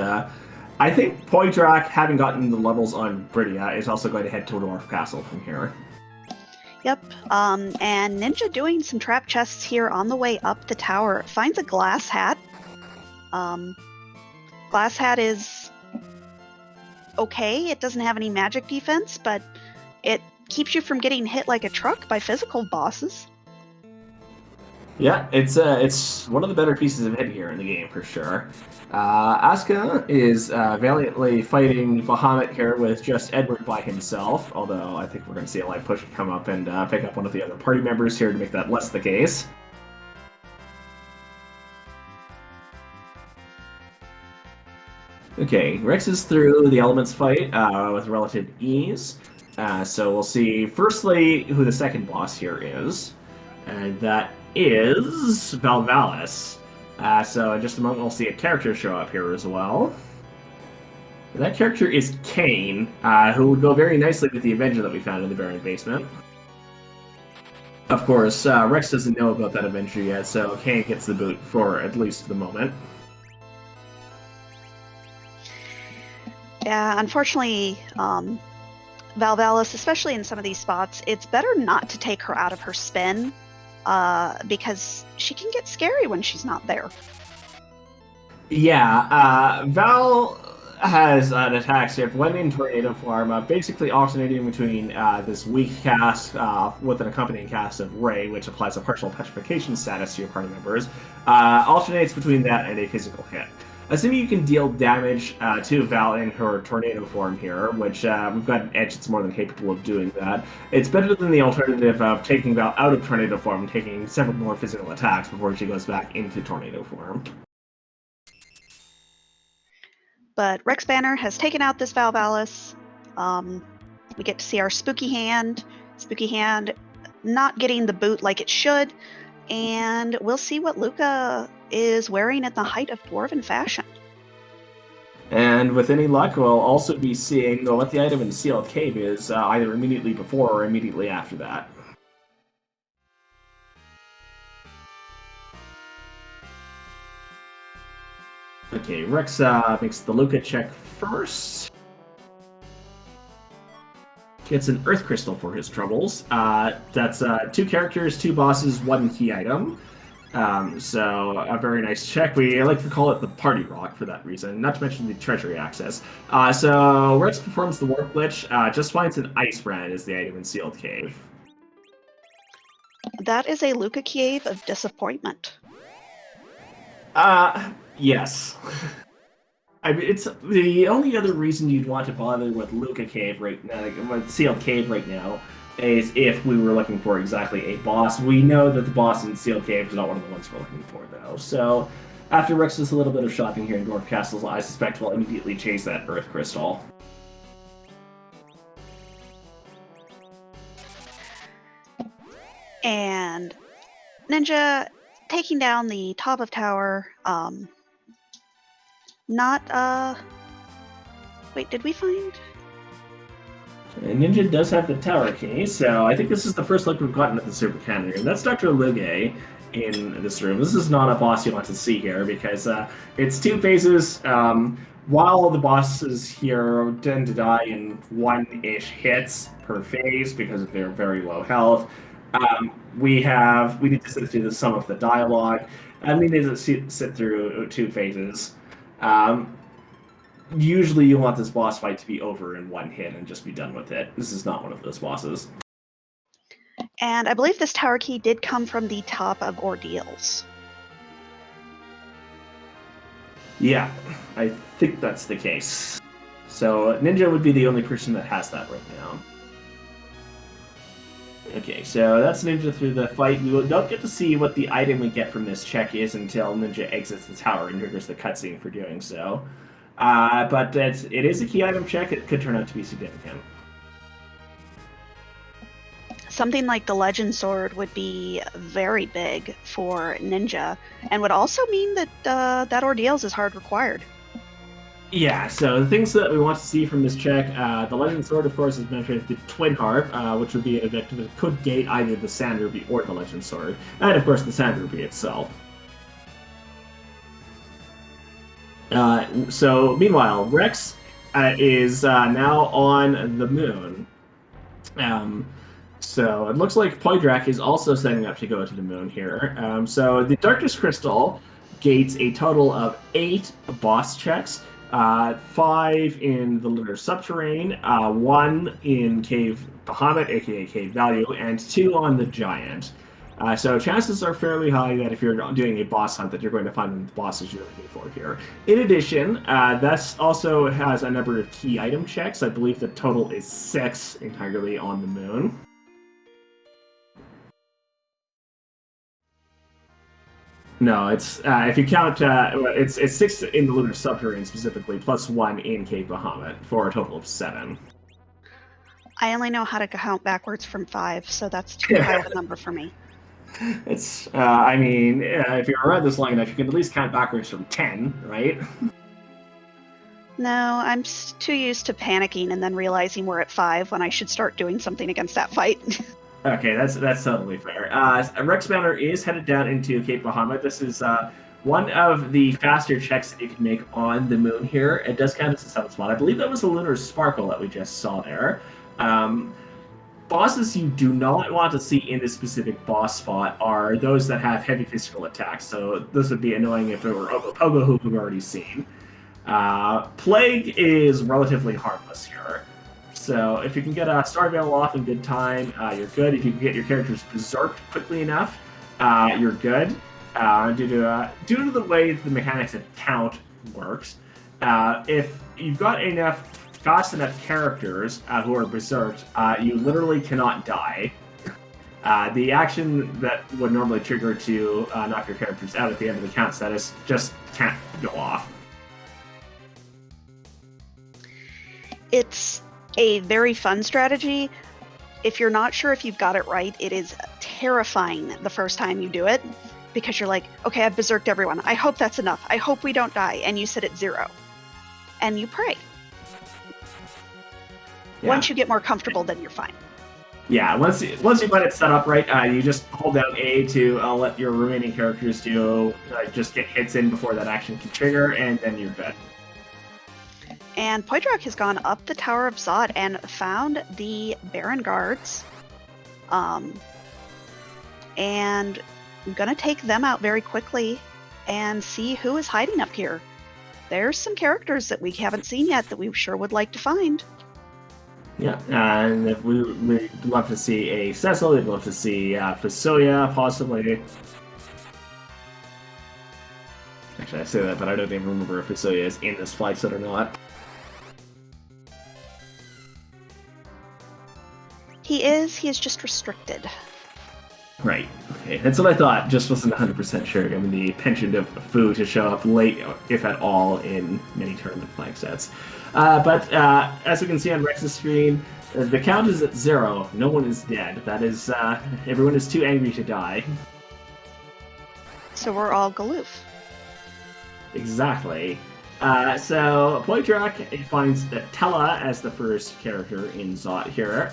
I think Poydrak, having gotten the levels on Bridia, is also going to head to Dwarf Castle from here. Yep, and Ninja doing some trap chests here on the way up the tower. Finds a glass hat. Glass hat is okay. It doesn't have any magic defense, but it keeps you from getting hit like a truck by physical bosses. Yeah, it's one of the better pieces of headgear in the game for sure. Asuka is valiantly fighting Bahamut here with just Edward by himself, although I think we're going to see a light push come up and pick up one of the other party members here to make that less the case. Okay, Rex is through the elements fight with relative ease. So we'll see, firstly, who the second boss here is. And that is Valvalis. So in just a moment, we'll see a character show up here as well. And that character is Kane, who would go very nicely with the Avenger that we found in the Baron basement. Of course, Rex doesn't know about that Avenger yet, so Kane gets the boot for at least the moment. Yeah, unfortunately, Valvalis, especially in some of these spots, it's better not to take her out of her spin, because she can get scary when she's not there. Yeah, Val has an attack shift when in tornado form, basically alternating between this weak cast with an accompanying cast of Ray, which applies a partial petrification status to your party members, alternates between that and a physical hit. Assuming you can deal damage to Val in her tornado form here, which we've got an edge that's more than capable of doing that, it's better than the alternative of taking Val out of tornado form and taking several more physical attacks before she goes back into tornado form. But Rex Banner has taken out this Valvalis. We get to see our Spooky Hand. Spooky Hand not getting the boot like it should. And we'll see what Luca is wearing at the height of Dwarven fashion. And with any luck, we'll also be seeing what the item in the Sealed Cave is, either immediately before or immediately after that. Okay, Rex makes the Luca check first. Gets an Earth Crystal for his troubles. That's 2 characters, 2 bosses, 1 key item. So a very nice check. We like to call it the Party Rock for that reason, not to mention the Treasury Access. So Rex performs the Warp Glitch, just finds an Ice Brand as the item in Sealed Cave. That is a Luca Cave of disappointment. Yes. I mean, it's the only other reason you'd want to bother with Luca Cave right now, with Sealed Cave right now, is if we were looking for exactly a boss. We know that the boss in Sealed Cave is not one of the ones we're looking for, though. So, after Rex does a little bit of shopping here in Dwarf Castle, I suspect we'll immediately chase that Earth Crystal. And Ninja taking down the top of tower. Wait, did we find? And Ninja does have the tower key, so I think this is the first look we've gotten at the Super Cannon. That's Dr. Luge, in this room. This is not a boss you want to see here because it's 2 phases. While the bosses here tend to die in 1-ish hits per phase because of their very low health, we need to sit through some of the dialogue, and we need to sit through 2 phases. Usually you want this boss fight to be over in 1 hit and just be done with it. This is not one of those bosses. And I believe this tower key did come from the top of Ordeals. Yeah, I think that's the case. So Ninja would be the only person that has that right now. Okay, so that's Ninja through the fight. We don't get to see what the item we get from this check is until Ninja exits the tower and triggers the cutscene for doing so. But it is a key item check. It could turn out to be significant. Something like the Legend Sword would be very big for Ninja, and would also mean that that Ordeals is hard required. Yeah, so the things that we want to see from this check, the Legend Sword, of course, is mentioned, the Twin Harp, which would be an objective that could gate either the Sand Ruby or the Legend Sword, and of course the Sand Ruby itself. So, meanwhile, Rex is now on the moon. So it looks like Poydrak is also setting up to go to the moon here. So the Darkness Crystal gates a total of 8 boss checks, 5 in the lunar subterrane, 1 in Cave Bahamut, aka Cave Value, and 2 on the Giant. So chances are fairly high that if you're doing a boss hunt that you're going to find the bosses you're looking for here. In addition, this also has a number of key item checks. I believe the total is 6 entirely on the moon. No, it's if you count, it's 6 in the lunar subterrane specifically, plus 1 in Cave Bahamut for a total of 7. I only know how to count backwards from 5, so that's too high of a number for me. It's, I mean, if you're around this long enough, you can at least count backwards from 10, right? No, I'm too used to panicking and then realizing we're at 5 when I should start doing something against that fight. Okay, that's totally fair. Rex Banner is headed down into Cape Bahamut. This is one of the faster checks that you can make on the moon here. It does count as a 7 spot. I believe that was a lunar sparkle that we just saw there. Bosses you do not want to see in this specific boss spot are those that have heavy physical attacks. So this would be annoying if it were Ogopogo, who we've already seen. Plague is relatively harmless here. So if you can get a Starveil off in good time, you're good. If you can get your characters berserked quickly enough, you're good. Due to the way the mechanics of count works, if you've got fast enough characters who are berserked, you literally cannot die. The action that would normally trigger to knock your characters out at the end of the count status just can't go off. It's a very fun strategy. If you're not sure if you've got it right, it is terrifying the first time you do it, because you're like, okay, I've berserked everyone. I hope that's enough. I hope we don't die. And you sit at 0. And you pray. Yeah. Once you get more comfortable, then you're fine. Yeah, once you get it set up right, you just hold down A to let your remaining characters just get hits in before that action can trigger, and then you're good. And Poydrak has gone up the Tower of Zod and found the Baron Guards. And I'm going to take them out very quickly and see who is hiding up here. There's some characters that we haven't seen yet that we sure would like to find. Yeah, and if we'd love to see a Cecil, we'd love to see Fasoya, possibly. Actually, I say that, but I don't even remember if Fasoya is in this flight set or not. He is just restricted. Right. Okay, that's what I thought. Just wasn't 100% sure. I mean, the penchant of food to show up late, if at all, in many tournament flag sets. But as we can see on Rex's screen, the count is at 0. No one is dead. That is, everyone is too angry to die. So we're all Galoof. Exactly. So Poydrak finds Tella as the first character in Zot here.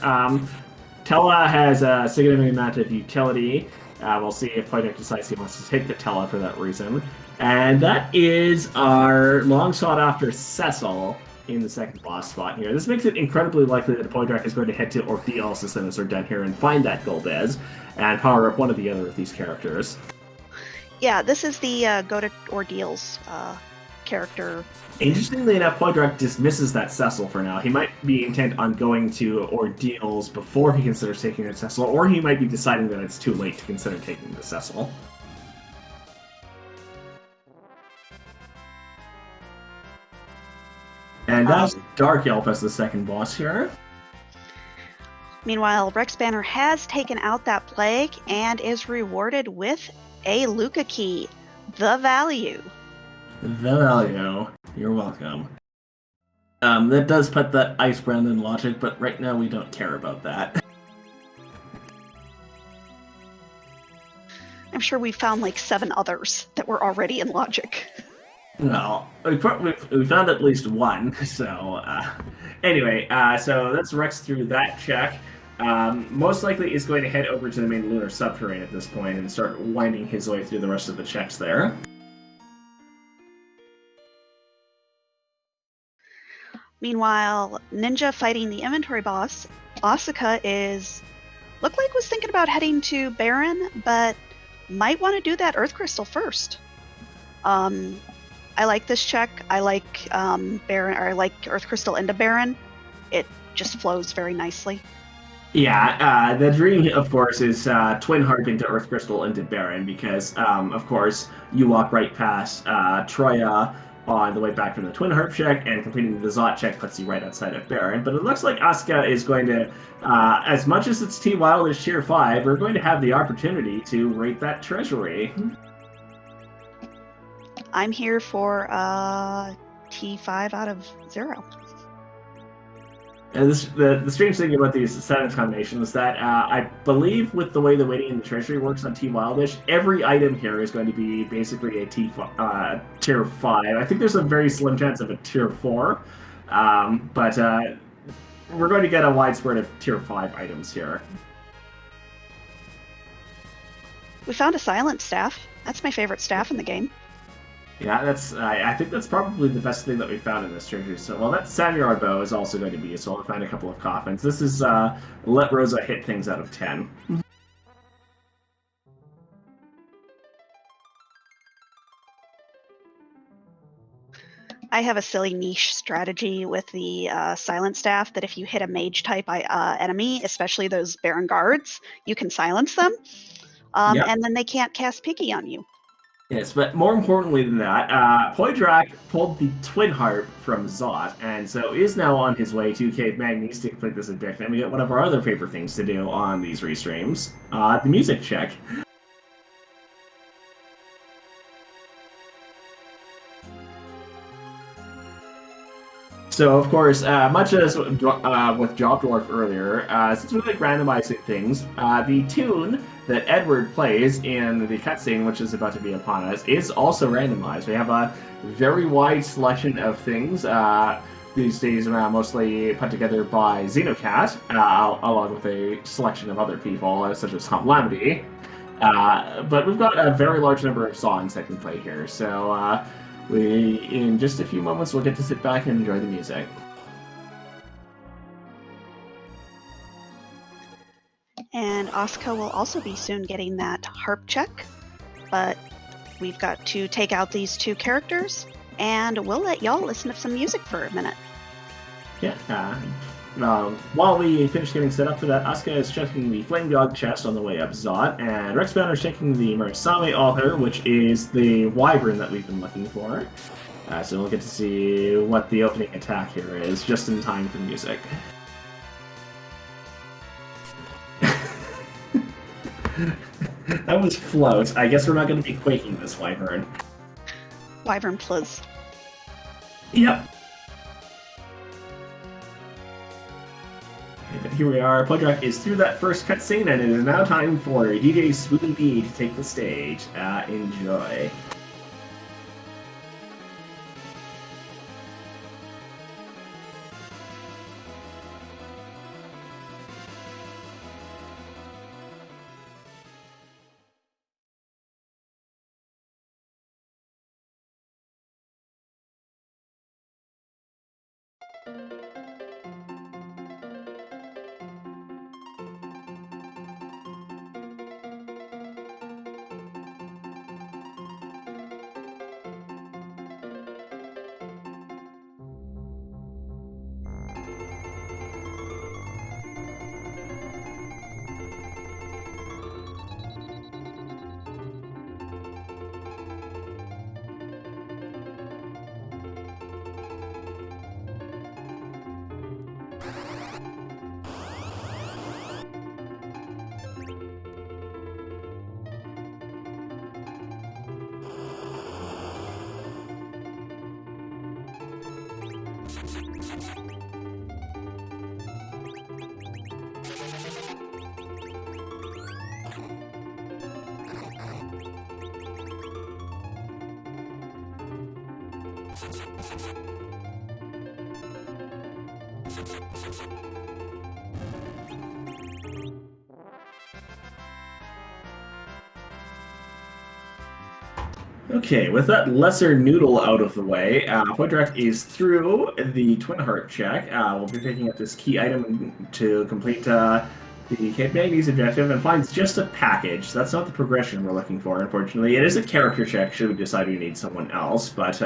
Tella has a significant amount of utility. We'll see if Poindexter decides he wants to take the Tela for that reason. And that is our long sought after Cecil in the second boss spot here. This makes it incredibly likely that Poindexter is going to head to Ordeals as soon as we're done here and find that Golbez and power up one of the other of these characters. Yeah, this is the go to Ordeals character. Interestingly enough, Poindexter dismisses that Cecil for now. He might be intent on going to Ordeals before he considers taking the Cecil, or he might be deciding that it's too late to consider taking the Cecil. And that's Dark Elf as the second boss here. Meanwhile, Rex Banner has taken out that plague and is rewarded with a Luca key. The value. The value. You're welcome. That does put that Ice Brand in logic, but right now we don't care about that. I'm sure we found like 7 others that were already in logic. Well, we found at least one, so anyway, so that's Rex through that check. Most likely is going to head over to the main lunar subterrane at this point and start winding his way through the rest of the checks there. Meanwhile, Ninja fighting the inventory boss, Asuka looked like was thinking about heading to Baron, but might want to do that Earth Crystal first. I like this check. I like Baron, or I like Earth Crystal into Baron. It just flows very nicely. Yeah, the dream, of course, is Twin Harp into Earth Crystal into Baron, because, of course, you walk right past Troya on the way back from the Twin Harp check, and completing the Zot check puts you right outside of Baron. But it looks like Asuka is going to, as much as it's T-Wild as Tier 5, we're going to have the opportunity to rate that treasury. I'm here for T5 out of 0. And the strange thing about these sentence combinations is that I believe with the way the weighting in the treasury works on T Wildish, every item here is going to be basically a Tier 5. I think there's a very slim chance of a Tier 4, but we're going to get a widespread of Tier 5 items here. We found a silent staff. That's my favorite staff in the game. Yeah, that's. I think that's probably the best thing that we found in this treasury. So, well, that Samurai bow is also going to be useful. I'll find a couple of coffins. This is let Rosa hit things out of 10. I have a silly niche strategy with the silent staff that if you hit a mage type enemy, especially those Baron guards, you can silence them, Yep. and then they can't cast Piggy on you. Yes, but more importantly than that, Poindrak pulled the Twin Harp from Zot, and so is now on his way to Cave Magnes to complete this objective. And we get one of our other favorite things to do on these restreams, the music check. So, of course, much as with Job Dwarf earlier, since we like randomizing things, the tune that Edward plays in the cutscene, which is about to be upon us, is also randomized. We have a very wide selection of things. These days, mostly put together by Xenocat, along with a selection of other people, such as Humlamity. But we've got a very large number of songs that can play here, so in just a few moments, we'll get to sit back and enjoy the music. And Asuka will also be soon getting that harp check, but we've got to take out these 2 characters, and we'll let y'all listen to some music for a minute. Yeah, while we finish getting set up for that, Asuka is checking the Flame Dog chest on the way up Zot, and Rex Banner is checking the Murasame altar, which is the wyvern that we've been looking for. So we'll get to see what the opening attack here is, just in time for music. That was float. I guess we're not going to be quaking this wyvern. Wyvern plus. Yep. But here we are. Poindrak is through that first cutscene, and it is now time for DJ Spooky B to take the stage. Enjoy. Okay, with that lesser noodle out of the way, Poitrak is through the Twin Heart check. We'll be picking up this key item to complete the Cape Magnes objective and finds just a package. That's not the progression we're looking for, unfortunately. It is a character check should we decide we need someone else, but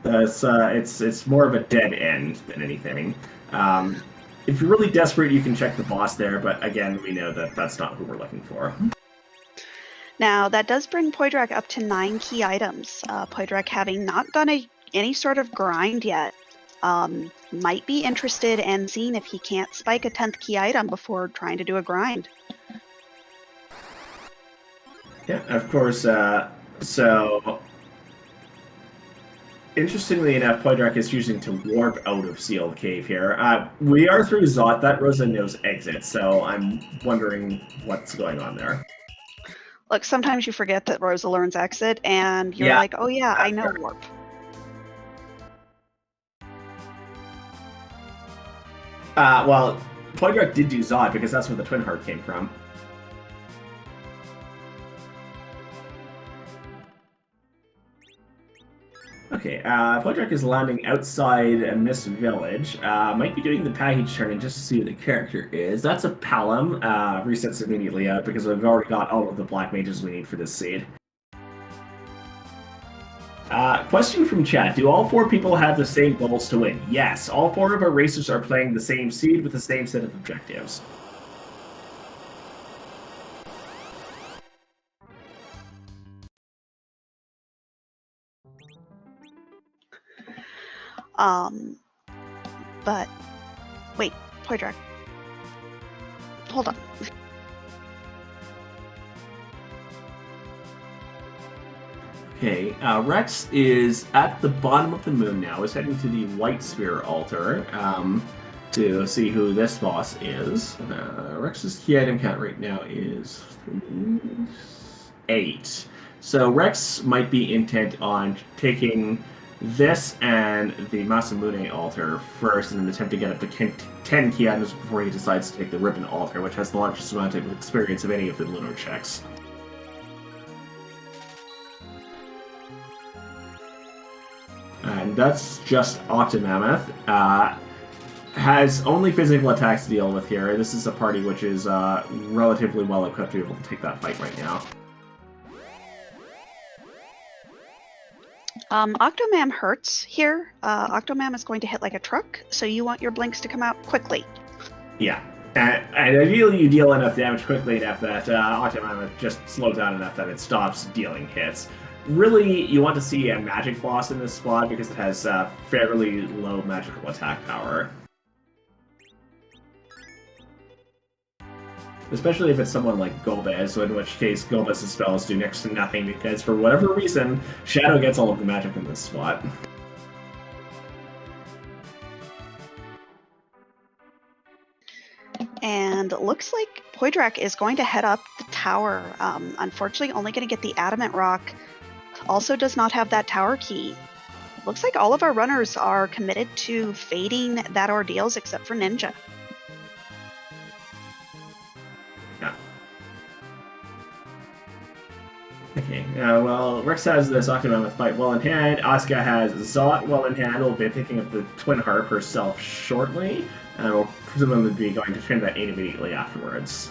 it's more of a dead end than anything. If you're really desperate, you can check the boss there, but again, we know that that's not who we're looking for. Now, that does bring Poitrak up to 9 key items. Poitrak, having not done any sort of grind yet, might be interested in seeing if he can't spike a 10th key item before trying to do a grind. Yeah, of course. So, interestingly enough, Poitrak is choosing to warp out of Sealed Cave here. We are through Zot. That Rosa knows exit, so I'm wondering what's going on there. Look, sometimes you forget that Rosa learns exit, and you're like, oh yeah, I know warp. Well, Poitrak did do Zod because that's where the Twin Heart came from. Okay, Poitrak is landing outside Mist Village. Might be doing the package turning just to see who the character is. That's a Palom. Resets immediately out because we've already got all of the black mages we need for this seed. Question from chat. Do all 4 people have the same goals to win? Yes, all 4 of our racers are playing the same seed with the same set of objectives. But wait, Poitrak. Hold on. Okay, Rex is at the bottom of the moon now. Is heading to the White Sphere altar to see who this boss is. Rex's key item count right now is 8. So Rex might be intent on taking this and the Masamune altar first and then attempt to get up to 10 key items before he decides to take the Ribbon altar, which has the largest amount of experience of any of the lunar checks. And that's just Octomammoth. Has only physical attacks to deal with here. This is a party which is relatively well equipped to be able to take that fight right now. Octomam hurts here. Octomam is going to hit like a truck, so you want your blinks to come out quickly. Yeah. And ideally you deal enough damage quickly enough that Octomam just slows down enough that it stops dealing hits. Really, you want to see a magic boss in this spot because it has fairly low magical attack power. Especially if it's someone like Golbez, in which case Golbez's spells do next to nothing because for whatever reason, Shadow gets all of the magic in this spot. And it looks like Poitrak is going to head up the tower. Unfortunately, only going to get the Adamant Rock. Also does not have that tower key. Looks like all of our runners are committed to fading that ordeals except for Ninja. Yeah. Okay, Well, Rex has this Octomammoth fight well in hand. Asuka has Zot well in hand. Will be picking up the Twin Harp herself shortly, and will presumably be going to train that 8 immediately afterwards.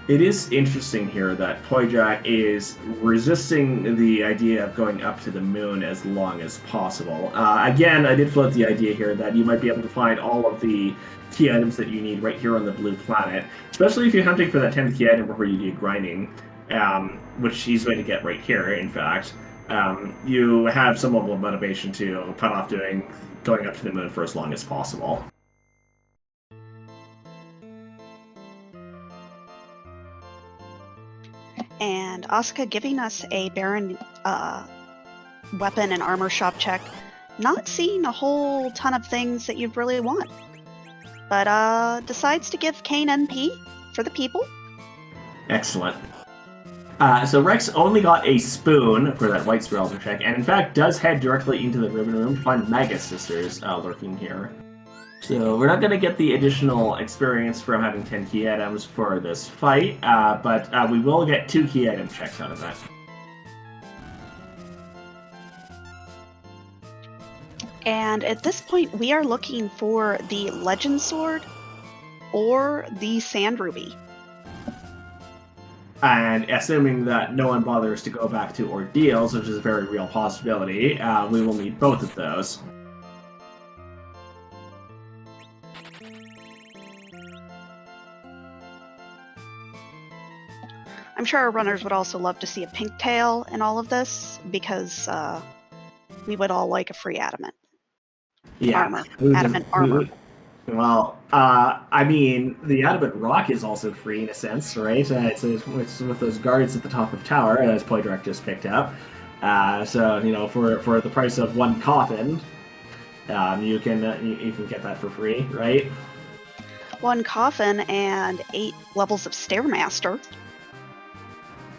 It is interesting here that Poijak is resisting the idea of going up to the moon as long as possible. Again, I did float the idea here that you might be able to find all of the key items that you need right here on the blue planet, especially if you're hunting for that 10th key item before you do grinding, which he's going to get right here, in fact. You have some level of motivation to put off going up to the moon for as long as possible. And Asuka giving us a Baron weapon and armor shop check. Not seeing a whole ton of things that you'd really want. But decides to give Kane NP for the people. Excellent. So Rex only got a spoon for that White Spiralter check, and in fact does head directly into the Ribbon Room to find Mega Sisters lurking here. So we're not going to get the additional experience from having 10 key items for this fight, but we will get 2 key item checks out of that. And at this point, we are looking for the Legend Sword or the Sand Ruby. And assuming that no one bothers to go back to Ordeals, which is a very real possibility, we will need both of those. I'm sure our runners would also love to see a pink tail in all of this, because we would all like a free adamant. Armor. Adamant armor. Well, I mean, the adamant rock is also free in a sense, right? It's with those guards at the top of tower, as Poidrak just picked up. So, you know, for the price of 1 coffin, you can get that for free, right? 1 coffin and 8 levels of Stairmaster.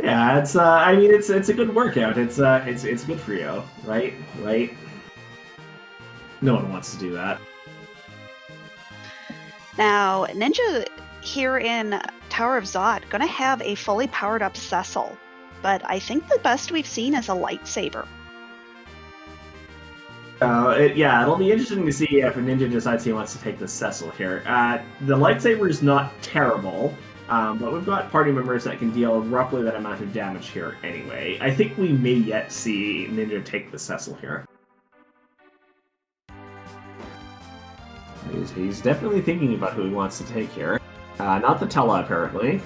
Yeah, it's I mean it's a good workout. It's good for you, right? Right? No one wants to do that. Now, Ninja here in Tower of Zot gonna have a fully powered up Cecil, but I think the best we've seen is a lightsaber. It'll be interesting to see if Ninja decides he wants to take the Cecil here. The lightsaber is not terrible. But we've got party members that can deal roughly that amount of damage here anyway. I think we may yet see Ninja take the Cecil here. He's definitely thinking about who he wants to take here. Not the Tella, apparently.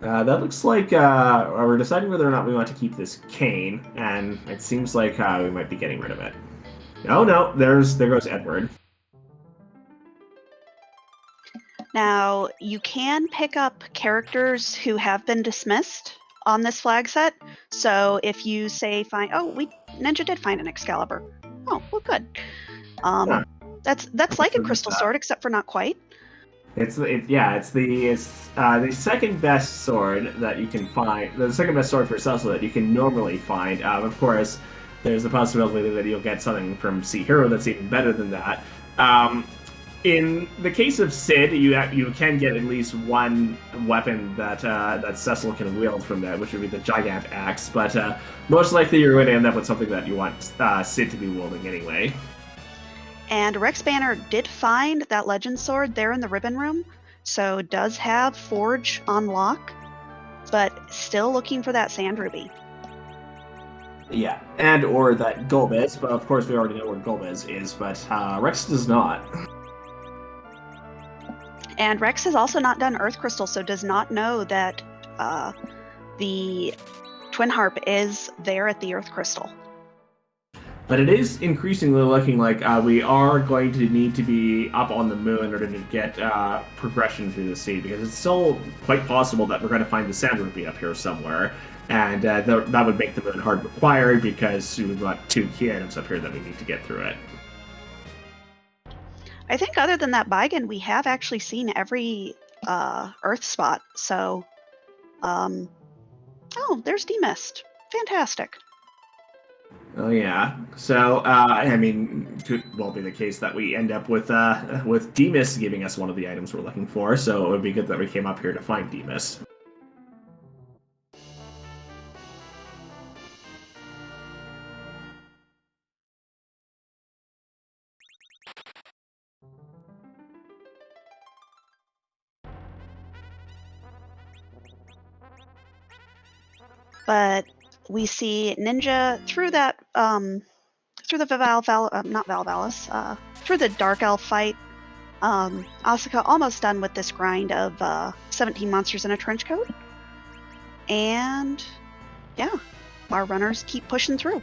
That looks like we're deciding whether or not we want to keep this Kane, and it seems like we might be getting rid of it. Oh no, there goes Edward. Now, you can pick up characters who have been dismissed on this flag set. So if you say Ninja did find an Excalibur. Oh, well, good. That's like a crystal sword, except for not quite. It's the second best sword that you can find. The second best sword for Cecil that you can normally find. Of course, there's the possibility that you'll get something from Sea Hero that's even better than that. In the case of Sid, you can get at least one weapon that Cecil can wield from that, which would be the Gigant Axe. But most likely you're going to end up with something that you want Sid to be wielding anyway. And Rex Banner did find that Legend Sword there in the Ribbon Room, so does have Forge on lock, but still looking for that Sand Ruby. Yeah, and or that Golbez, but of course we already know where Golbez is, but Rex does not. And Rex has also not done Earth Crystal, so does not know that the Twin Harp is there at the Earth Crystal. But it is increasingly looking like we are going to need to be up on the moon in order to get progression through the sea, because it's still quite possible that we're going to find the Sand Ruby up here somewhere, and that would make the moon hard required because we've got 2 key items up here that we need to get through it. I think other than that Baigan, we have actually seen every Earth spot, so... Oh, there's Demist. Fantastic. Oh yeah. So I mean, could well be the case that we end up with Demas giving us one of the items we're looking for. So it would be good that we came up here to find Demas. But we see Ninja through that through the not Valvalis, through the Dark Elf fight. Asuka almost done with this grind of 17 monsters in a trench coat. And yeah, our runners keep pushing through.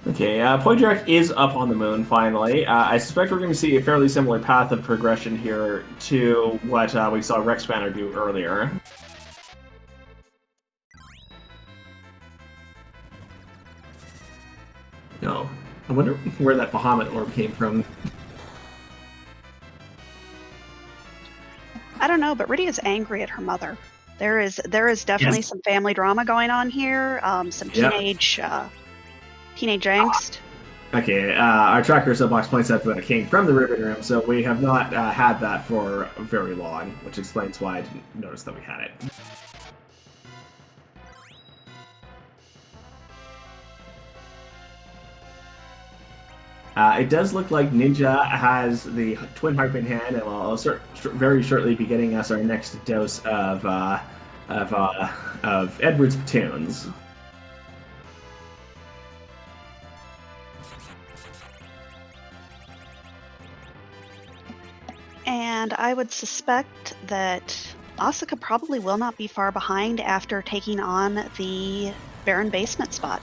Okay, Poydrak is up on the moon finally. I suspect we're going to see a fairly similar path of progression here to what we saw Rex Banner do earlier. No, I wonder where that Bahamut orb came from. I don't know, but Rydia's angry at her mother. There is definitely some family drama going on here. Some teenage angst. Okay, our tracker subbox points out that it came from the Ribbon Room, so we have not had that for very long, which explains why I didn't notice that we had it. It does look like Ninja has the Twin Harp in hand, and will very shortly be getting us our next dose of Edward's platoons. And I would suspect that Asuka probably will not be far behind after taking on the Barren Basement spot.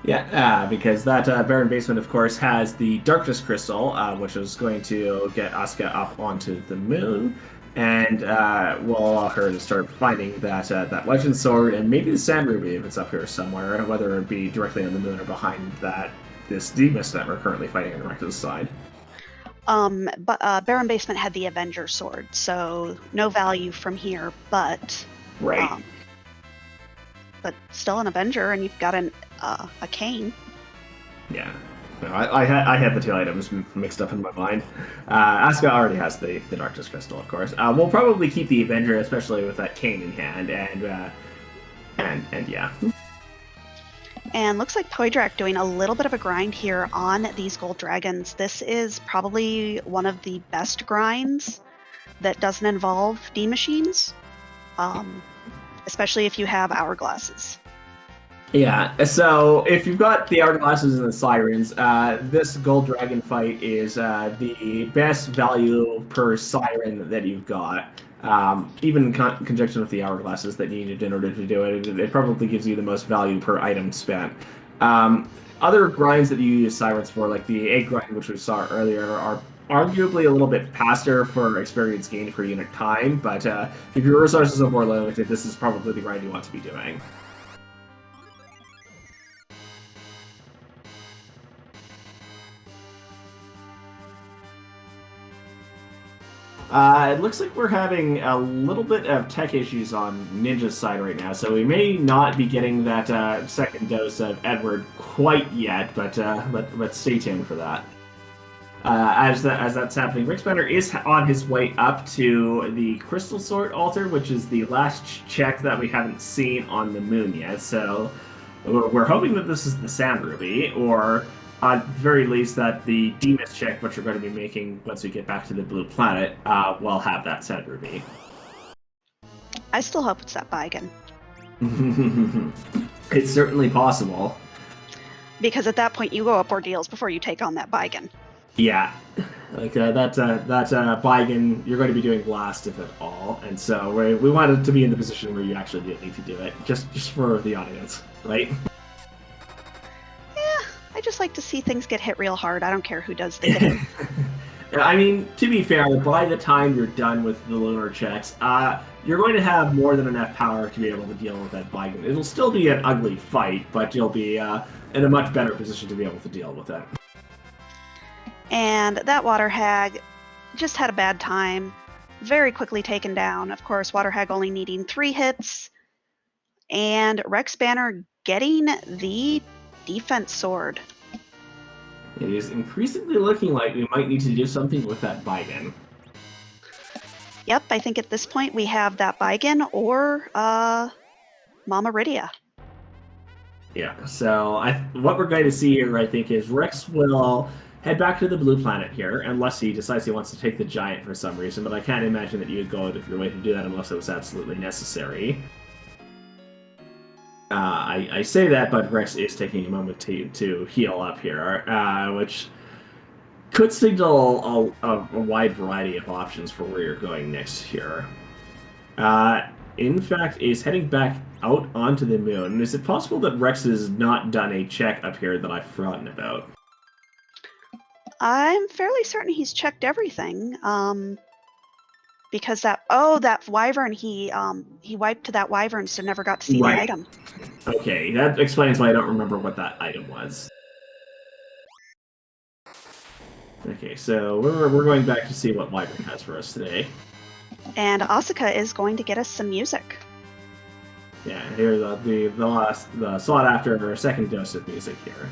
Yeah, because that Barren Basement, of course, has the Darkness Crystal, which is going to get Asuka up onto the moon, and will allow her to start finding that Legend Sword and maybe the Sand Ruby if it's up here somewhere, whether it be directly on the moon or behind this Demas that we're currently fighting on Rex's side. But Barren Basement had the Avenger Sword, so no value from here, but right. But still an Avenger, and you've got a cane. Yeah, no, I had the two items mixed up in my mind. Asuka already has the Darkness Crystal, of course. We'll probably keep the Avenger, especially with that cane in hand, and yeah. And looks like Poydrak doing a little bit of a grind here on these gold dragons. This is probably one of the best grinds that doesn't involve D machines, especially if you have hourglasses. Yeah, so if you've got the hourglasses and the sirens, this gold dragon fight is the best value per siren that you've got. Even in conjunction with the hourglasses that you needed in order to do it, it probably gives you the most value per item spent. Other grinds that you use sirens for, like the egg grind, which we saw earlier, are arguably a little bit faster for experience gain per unit time, but if your resources are more limited, this is probably the grind you want to be doing. It looks like we're having a little bit of tech issues on Ninja's side right now, so we may not be getting that second dose of Edward quite yet, but stay tuned for that. As that's happening, Rick Spanner is on his way up to the Crystal Sword altar, which is the last check that we haven't seen on the moon yet. So we're hoping that this is the Sand Ruby, or at the very least that the Demas check, which we're going to be making once we get back to the Blue Planet, will have that Sand Ruby. I still hope it's that Baigan. It's certainly possible. Because at that point, you go up ordeals before you take on that Baigan. Yeah, like that Baigan, you're going to be doing last, if at all, and so we wanted to be in the position where you actually didn't need to do it, just for the audience, right? Yeah, I just like to see things get hit real hard. I don't care who does the hitting. I mean, to be fair, by the time you're done with the lunar checks, you're going to have more than enough power to be able to deal with that Baigan. It'll still be an ugly fight, but you'll be in a much better position to be able to deal with it. And that Water Hag just had a bad time. Very quickly taken down. Of course, Water Hag only needing 3 hits. And Rex Banner getting the defense sword. It is increasingly looking like we might need to do something with that Baigen. Yep, I think at this point we have that Baigen or Mama Rydia. Yeah, so what we're going to see here, I think, is Rex will head back to the blue planet here, unless he decides he wants to take the giant for some reason, but I can't imagine that you would go out of your way to do that unless it was absolutely necessary. I say that, but Rex is taking a moment to heal up here, which could signal a wide variety of options for where you're going next here. In fact, is heading back out onto the moon. Is it possible that Rex has not done a check up here that I've forgotten about? I'm fairly certain he's checked everything. Because that wyvern, he wiped to that wyvern, so never got to see the item. Okay, that explains why I don't remember what that item was. Okay, so we're going back to see what wyvern has for us today. And Asuka is going to get us some music. Yeah, here's the sought after second dose of music here.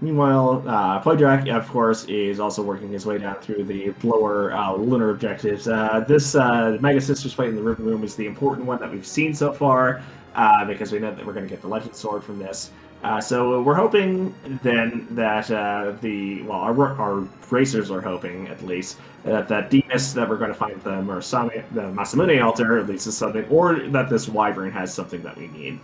Meanwhile, Playdrack, of course, is also working his way down through the lower lunar objectives. This Mega Sisters fight in the River Room is the important one that we've seen so far, because we know that we're going to get the Legend Sword from this. So we're hoping then that our racers are hoping at least that Demas that we're going to find the Masamune altar at least is something, or that this Wyvern has something that we need.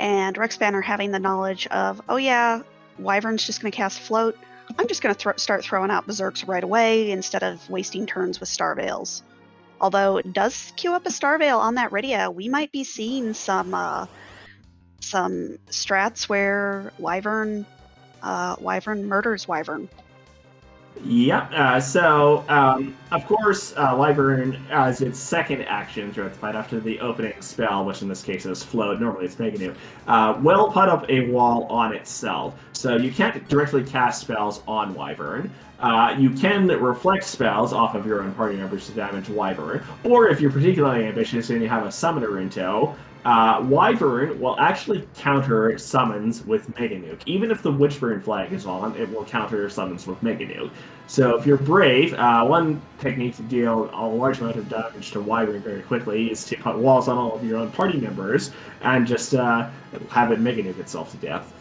And Rex Banner having the knowledge of, oh yeah, Wyvern's just going to cast Float. I'm just going to start throwing out Berserks right away instead of wasting turns with Star Veils. Although it does queue up a Star Veil on that Rydia, we might be seeing some strats where Wyvern murders Wyvern. Yep. Of course, Wyvern, as its second action throughout the fight after the opening spell, which in this case is Float, normally it's Mega Nuke, will put up a wall on itself. So you can't directly cast spells on Wyvern. You can reflect spells off of your own party members to damage Wyvern, or if you're particularly ambitious and you have a summoner in tow, Wyvern will actually counter summons with Mega Nuke. Even if the Witchburn flag is on, it will counter summons with Mega Nuke. So if you're brave, one technique to deal a large amount of damage to Wyvern very quickly is to put walls on all of your own party members and just have it Mega Nuke itself to death.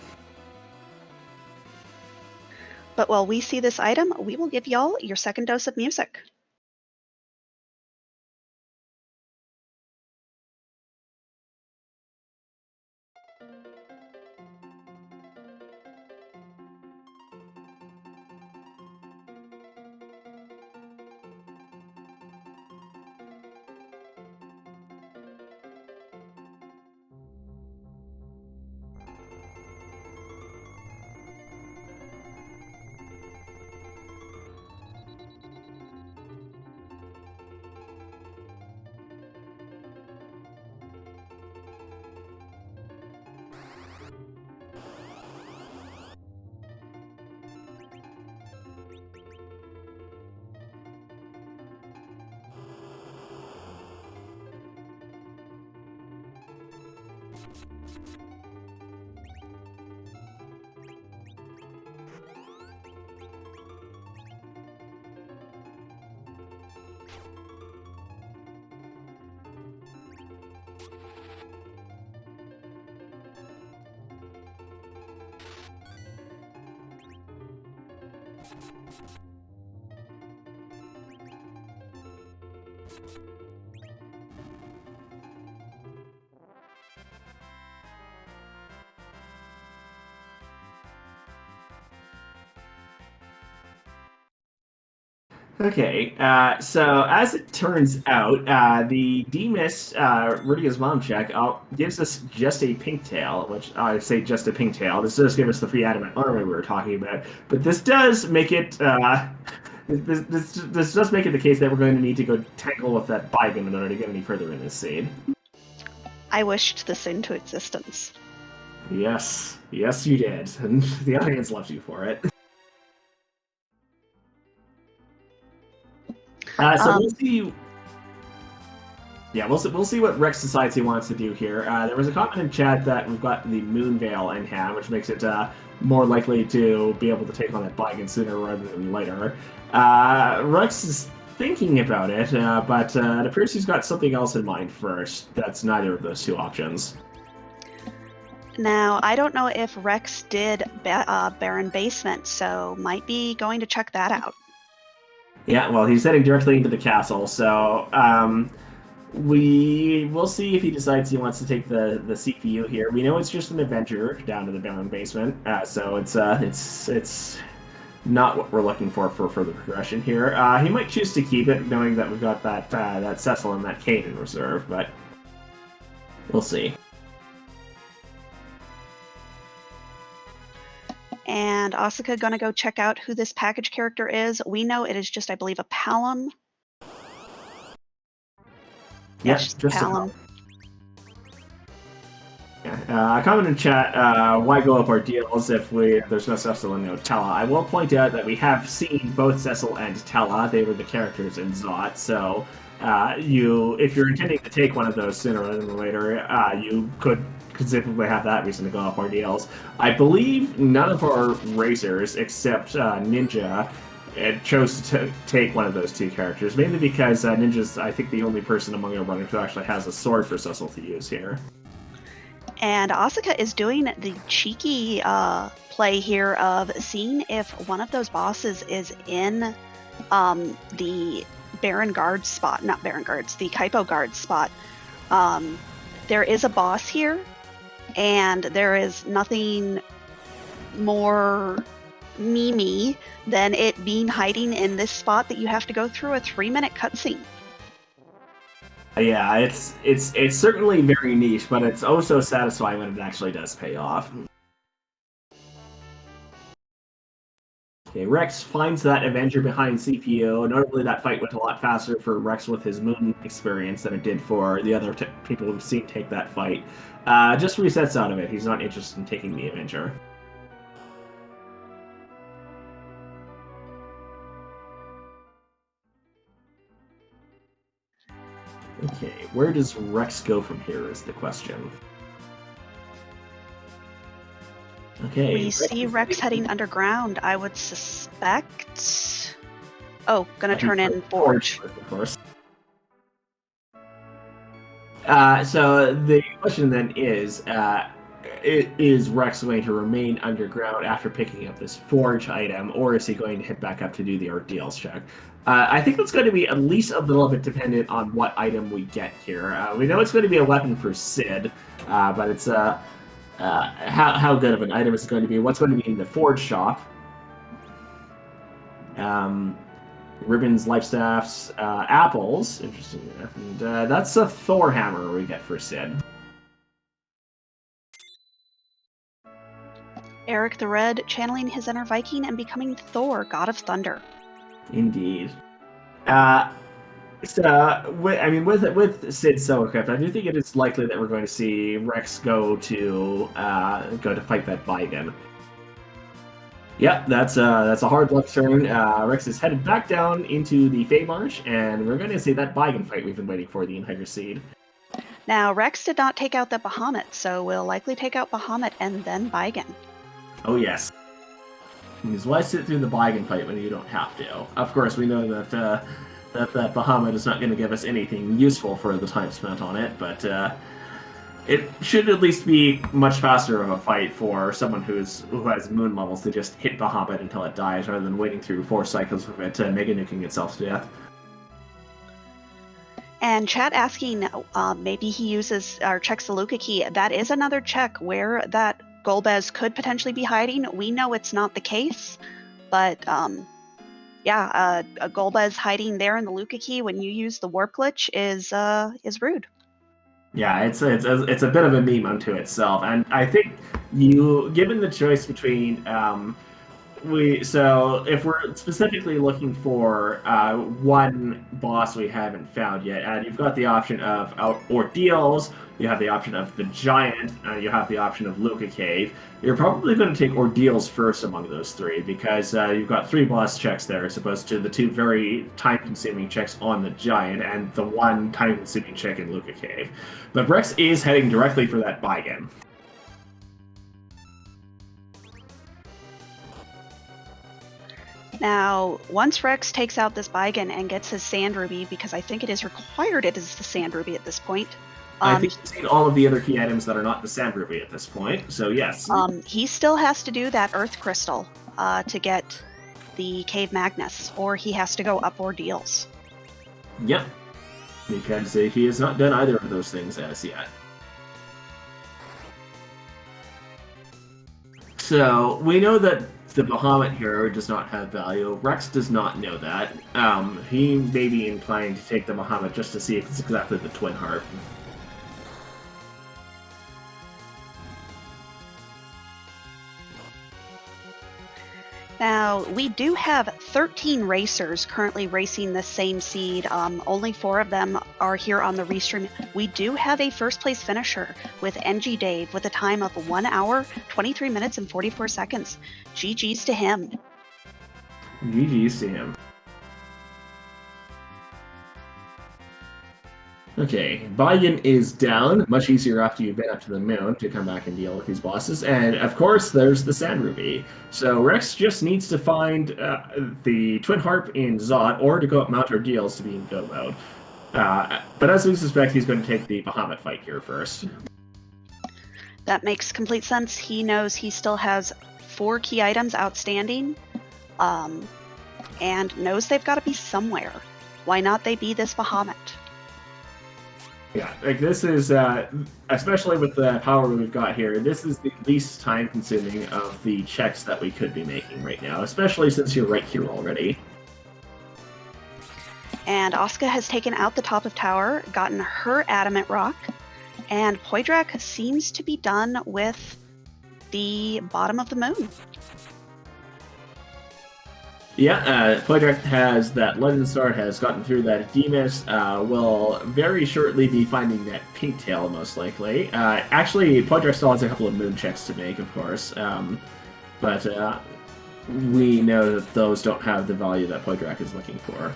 But while we see this item, we will give y'all your second dose of music. Okay, so as it turns out, the Demas Rydia's mom check gives us just a pink tail, which I say just a pink tail. This does give us the free adamant armor we were talking about, but this does make it this does make it the case that we're going to need to go tangle with that Baigen in order to get any further in this scene. I wished this into existence. Yes, yes, you did, and the audience loves you for it. So we'll see. Yeah, we'll see what Rex decides he wants to do here. There was a comment in chat that we've got the Moonveil in hand, which makes it more likely to be able to take on that Baigen sooner rather than later. Rex is thinking about it, but it appears he's got something else in mind first. That's neither of those two options. Now, I don't know if Rex did Barren Basement, so might be going to check that out. Yeah, well, he's heading directly into the castle, so we will see if he decides he wants to take the CPU here. We know it's just an Avenger down to the Barren Basement, so it's not what we're looking for further progression here. He might choose to keep it, knowing that we've got that Cecil and that Kane in reserve, but we'll see. And Asuka gonna go check out who this package character is. We know it is just, I believe, a Palom. Yeah, just a Palom. I commented in chat, why go up our deals if there's no Cecil and no Tella? I will point out that we have seen both Cecil and Tella. They were the characters in Zot, so if you're intending to take one of those sooner rather than later, you could conceivably have that reason to go up our deals. I believe none of our racers, except Ninja, chose to take one of those two characters, mainly because Ninja's, I think, the only person among our runners who actually has a sword for Cecil to use here. And Asuka is doing the cheeky play here of seeing if one of those bosses is in the Baron Guard spot. Not Baron Guards, the Kaipo Guard spot. There is a boss here, and there is nothing more memey than it being hiding in this spot that you have to go through a 3-minute cutscene. Yeah, it's certainly very niche, but it's also satisfying when it actually does pay off. Okay, Rex finds that Avenger behind CPU. Notably, that fight went a lot faster for Rex with his Moon experience than it did for the other people we've seen take that fight. Just resets out of it. He's not interested in taking the Avenger. Okay, where does Rex go from here is the question. Okay. We see Rex heading underground. I would suspect... Oh, gonna turn in Forge. Of course. So the question then is Rex going to remain underground after picking up this Forge item, or is he going to head back up to do the ordeals check? I think it's going to be at least a little bit dependent on what item we get here. We know it's going to be a weapon for Sid, but it's how good of an item is it going to be? What's going to be in the Forge shop? Ribbons, life staffs, apples. Interesting enough. And that's a Thor hammer we get for Sid. Eric the Red channeling his inner Viking and becoming Thor, God of Thunder. Indeed. With Sid so equipped, I do think it is likely that we're going to see Rex go to fight that Baigen. Yep, that's a hard left turn. Rex is headed back down into the Fey Marsh, and we're going to see that Baigen fight we've been waiting for the entire seed. Now, Rex did not take out the Bahamut, so we'll likely take out Bahamut and then Baigen. Oh, yes. Because why sit through the Baigen fight when you don't have to? Of course, we know that that Bahamut is not going to give us anything useful for the time spent on it, but it should at least be much faster of a fight for someone who has moon levels to just hit Bahamut until it dies, rather than waiting through 4 cycles of it Mega Nuking itself to death. And chat asking, maybe he uses or checks the Luca key. That is another check where that Golbez could potentially be hiding. We know it's not the case, but a Golbez hiding there in the Luca key when you use the warp glitch is rude. Yeah, it's a bit of a meme unto itself, and I think given the choice between So if we're specifically looking for one boss we haven't found yet, and you've got the option of Ordeals, you have the option of the Giant, you have the option of Luca Cave. You're probably going to take Ordeals first among those three because you've got 3 boss checks there as opposed to the 2 very time-consuming checks on the Giant and the 1 time-consuming check in Luca Cave. But Rex is heading directly for that Baigen. Now, once Rex takes out this Baigen and gets his Sand Ruby, because I think it is required it is the Sand Ruby at this point. I think you've seen all of the other key items that are not the Sand Ruby at this point, so yes. He still has to do that Earth Crystal to get the Cave Magnus, or he has to go up Ordeals. Yep, because he has not done either of those things as yet. So, we know that the Bahamut here does not have value. Rex does not know that. He may be inclined to take the Bahamut just to see if it's exactly the Twin Harp. Now, we do have 13 racers currently racing the same seed. Only 4 of them are here on the restream. We do have a first place finisher with NG Dave with a time of 1 hour, 23 minutes, and 44 seconds. GG's to him. GG's to him. Okay, Baigen is down. Much easier after you've been up to the moon to come back and deal with these bosses. And of course, there's the Sand Ruby. So Rex just needs to find the Twin Harp in Zot or to go up Mount Ordeals to be in go mode. But as we suspect, he's going to take the Bahamut fight here first. That makes complete sense. He knows he still has 4 key items outstanding and knows they've got to be somewhere. Why not they be this Bahamut? Yeah, like this is, especially with the power we've got here, this is the least time-consuming of the checks that we could be making right now, especially since you're right here already. And Asuka has taken out the top of tower, gotten her Adamant Rock, and Poidrak seems to be done with the bottom of the moon. Yeah, Poidrak has that London Star, has gotten through that Demus, will very shortly be finding that Pink Tail, most likely. Actually, Poidrak still has a couple of moon checks to make, of course, but we know that those don't have the value that Poidrak is looking for.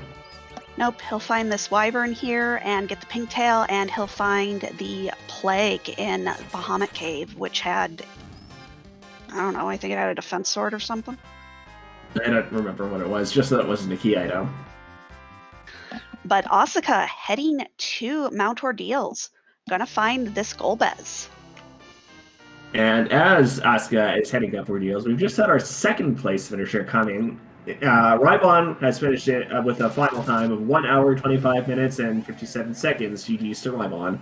Nope, he'll find this Wyvern here and get the Pink Tail, and he'll find the Plague in Bahamut Cave, which had, I don't know, I think it had a defense sword or something. I don't remember what it was, just that it wasn't a key item. But Asuka heading to Mount Ordeals, gonna find this Golbez. And as Asuka is heading up Ordeals, we've just had our second place finisher coming. Rybon has finished it with a final time of 1 hour, 25 minutes, and 57 seconds. GG's to Rybon.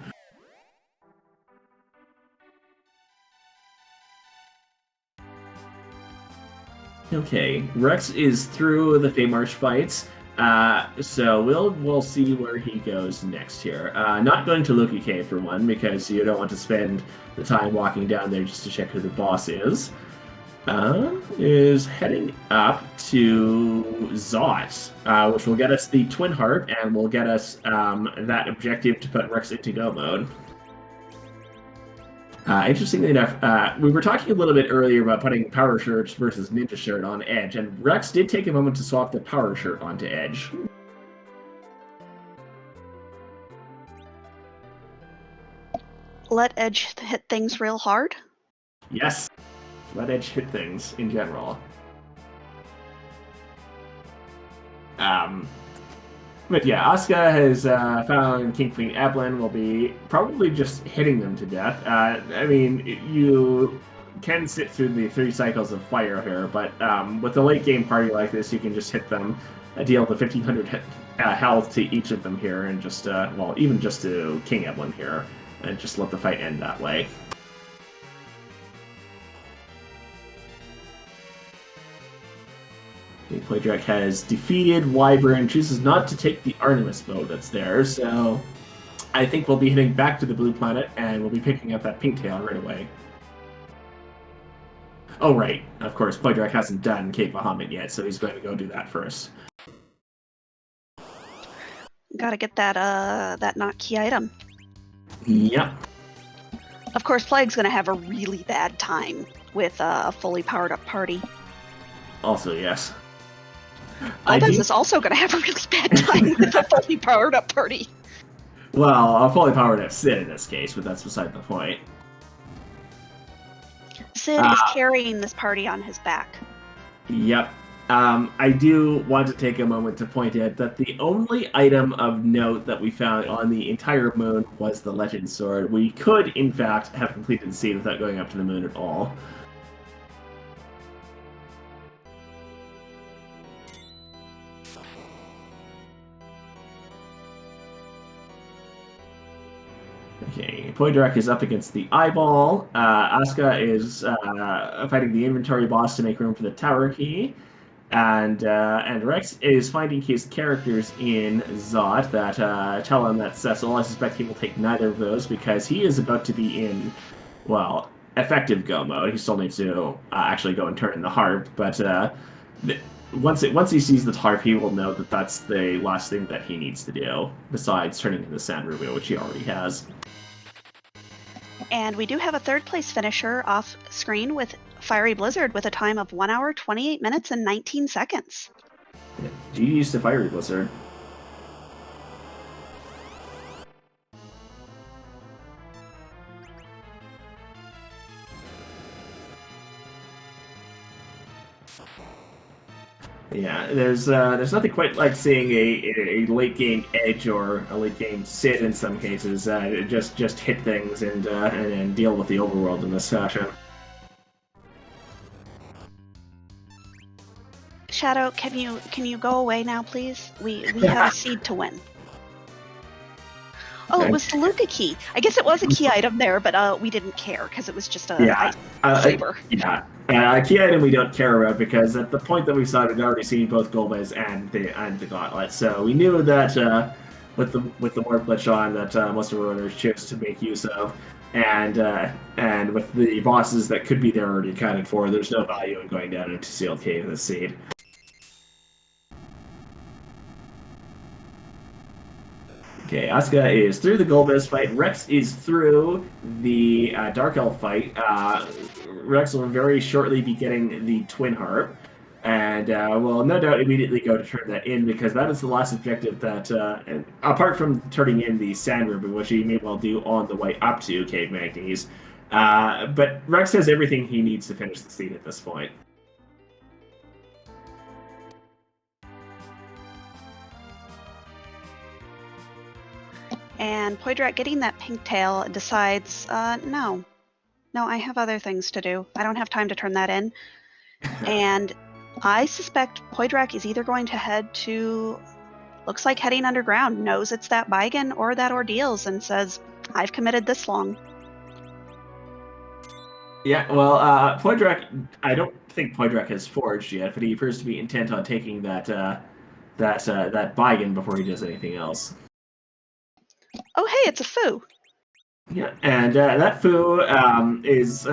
Okay, Rex is through the Feymarch fights, so we'll see where he goes next here. Not going to Loki Cave for one, because you don't want to spend the time walking down there just to check who the boss is. Is heading up to Zot, which will get us the Twin Harp, and will get us that objective to put Rex into go mode. Interestingly enough, we were talking a little bit earlier about putting Power Shirt versus Ninja Shirt on Edge, and Rex did take a moment to swap the Power Shirt onto Edge. Let Edge hit things real hard? Yes, let Edge hit things in general. But yeah, Asuka has found King Queen Evelyn, will be probably just hitting them to death. I mean, you can sit through the 3 cycles of fire here, but with a late game party like this, you can just hit them, deal the 1500 health to each of them here, and just, well, even just to King Evelyn here, and just let the fight end that way. Poidrak has defeated Wyvern, chooses not to take the Artemis bow that's there, so I think we'll be heading back to the blue planet, and we'll be picking up that Pink Tail right away. Oh, right. Of course, Poydrak hasn't done Cape Bahamut yet, so he's going to go do that first. Gotta get that not key item. Yep. Of course, Plague's gonna have a really bad time with a fully powered up party. Also, yes. Golbez is also gonna have a really bad time with a fully powered up party. Well, I'll fully powered up Sid in this case, but that's beside the point. Sid is carrying this party on his back. Yep. I do want to take a moment to point out that the only item of note that we found on the entire moon was the Legend Sword. We could, in fact, have completed the seed without going up to the moon at all. Okay, Poydrak is up against the eyeball. Asuka is fighting the inventory boss to make room for the tower key. And Rex is finding his characters in Zod that tell him that Cecil, I suspect he will take neither of those because he is about to be in, well, effective go mode. He still needs to actually go and turn in the harp, but once he sees the harp, he will know that that's the last thing that he needs to do, besides turning in the Sand Ruby, which he already has. And we do have a third place finisher off screen with Fiery Blizzard with a time of 1 hour, 28 minutes, and 19 seconds. GG's to Fiery Blizzard. Yeah, there's nothing quite like seeing a late game Edge or a late game Sid in some cases. Just hit things and deal with the overworld in this fashion. Shadow, can you go away now, please? We have a seed to win. Oh, it was the Luca key. I guess it was a key item there, but we didn't care because it was just a saber. Key item we don't care about because at the point that we saw it, we'd already seen both Golbez and the Gauntlet, so we knew that with the warp glitch on that most of our runners chose to make use of, and with the bosses that could be there already accounted for, there's no value in going down into Sealed Cave with Seed. Okay, Asuka is through the Golbez fight. Rex is through the Dark Elf fight. Rex will very shortly be getting the Twin Harp, and will no doubt immediately go to turn that in because that is the last objective that, apart from turning in the Sand Ruby, which he may well do on the way up to Cave Magnes. But Rex has everything he needs to finish the seed at this point. And Poydrak, getting that pink tail, decides, no, I have other things to do. I don't have time to turn that in. And I suspect Poydrak is either going to head to, looks like heading underground, knows it's that Beigen or that Ordeals, and says, I've committed this long. Yeah, well, Poydrak, I don't think Poydrak has forged yet, but he appears to be intent on taking that Beigen before he does anything else. Oh, hey, it's a Foo. Yeah, and that Foo is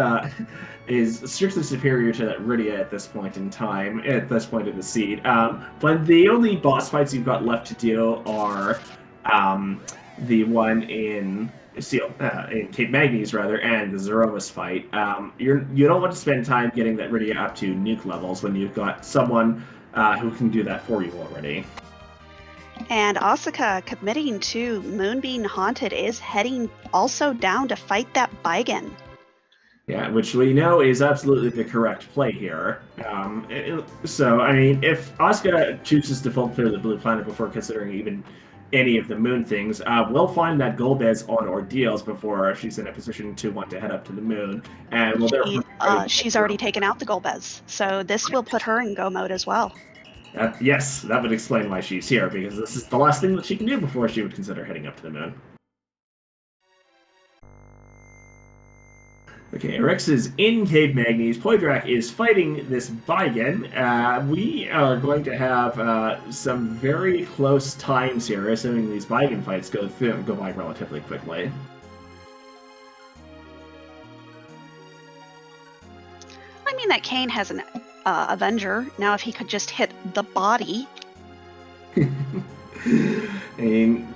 strictly superior to that Rydia at this point in time, at this point in the seed. But the only boss fights you've got left to do are the one in Cape Magnes, rather, and the Zeromus fight. You don't want to spend time getting that Rydia up to nuke levels when you've got someone who can do that for you already. And Asuka, committing to Moon being haunted, is heading also down to fight that Beigen. Yeah, which we know is absolutely the correct play here. So, I mean, if Asuka chooses to full clear the blue planet before considering even any of the moon things, we'll find that Golbez on Ordeals before she's in a position to want to head up to the moon. And we'll she's already taken out the Golbez, so this will put her in go mode as well. Yes, that would explain why she's here, because this is the last thing that she can do before she would consider heading up to the moon. Okay, Rex is in Cave Magnes. Poydrak is fighting this Beigen. We are going to have some very close times here, assuming these Beigen fights go by relatively quickly. Assuming that Kane has an Avenger, now if he could just hit the body. I mean,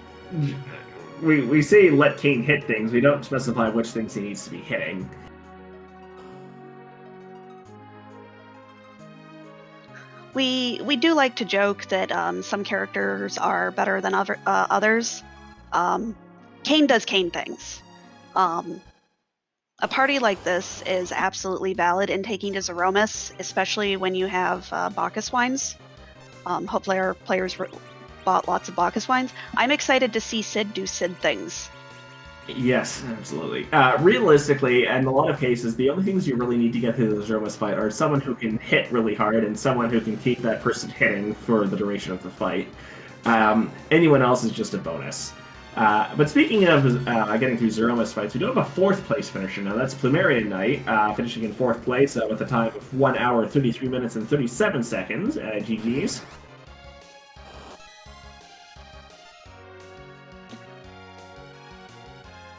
we say let Kane hit things. We don't specify which things he needs to be hitting. We do like to joke that some characters are better than others. Kane does Kane things. A party like this is absolutely valid in taking to Zeromus, especially when you have Bacchus wines. Hopefully our players bought lots of Bacchus wines. I'm excited to see Sid do Sid things. Yes, absolutely. Realistically, in a lot of cases, the only things you really need to get through the Zeromus fight are someone who can hit really hard and someone who can keep that person hitting for the duration of the fight. Anyone else is just a bonus. But speaking of getting through Zeromus fights, we do have a 4th place finisher. Now that's Plumerian Knight, finishing in 4th place with a time of 1 hour, 33 minutes, and 37 seconds. GG's.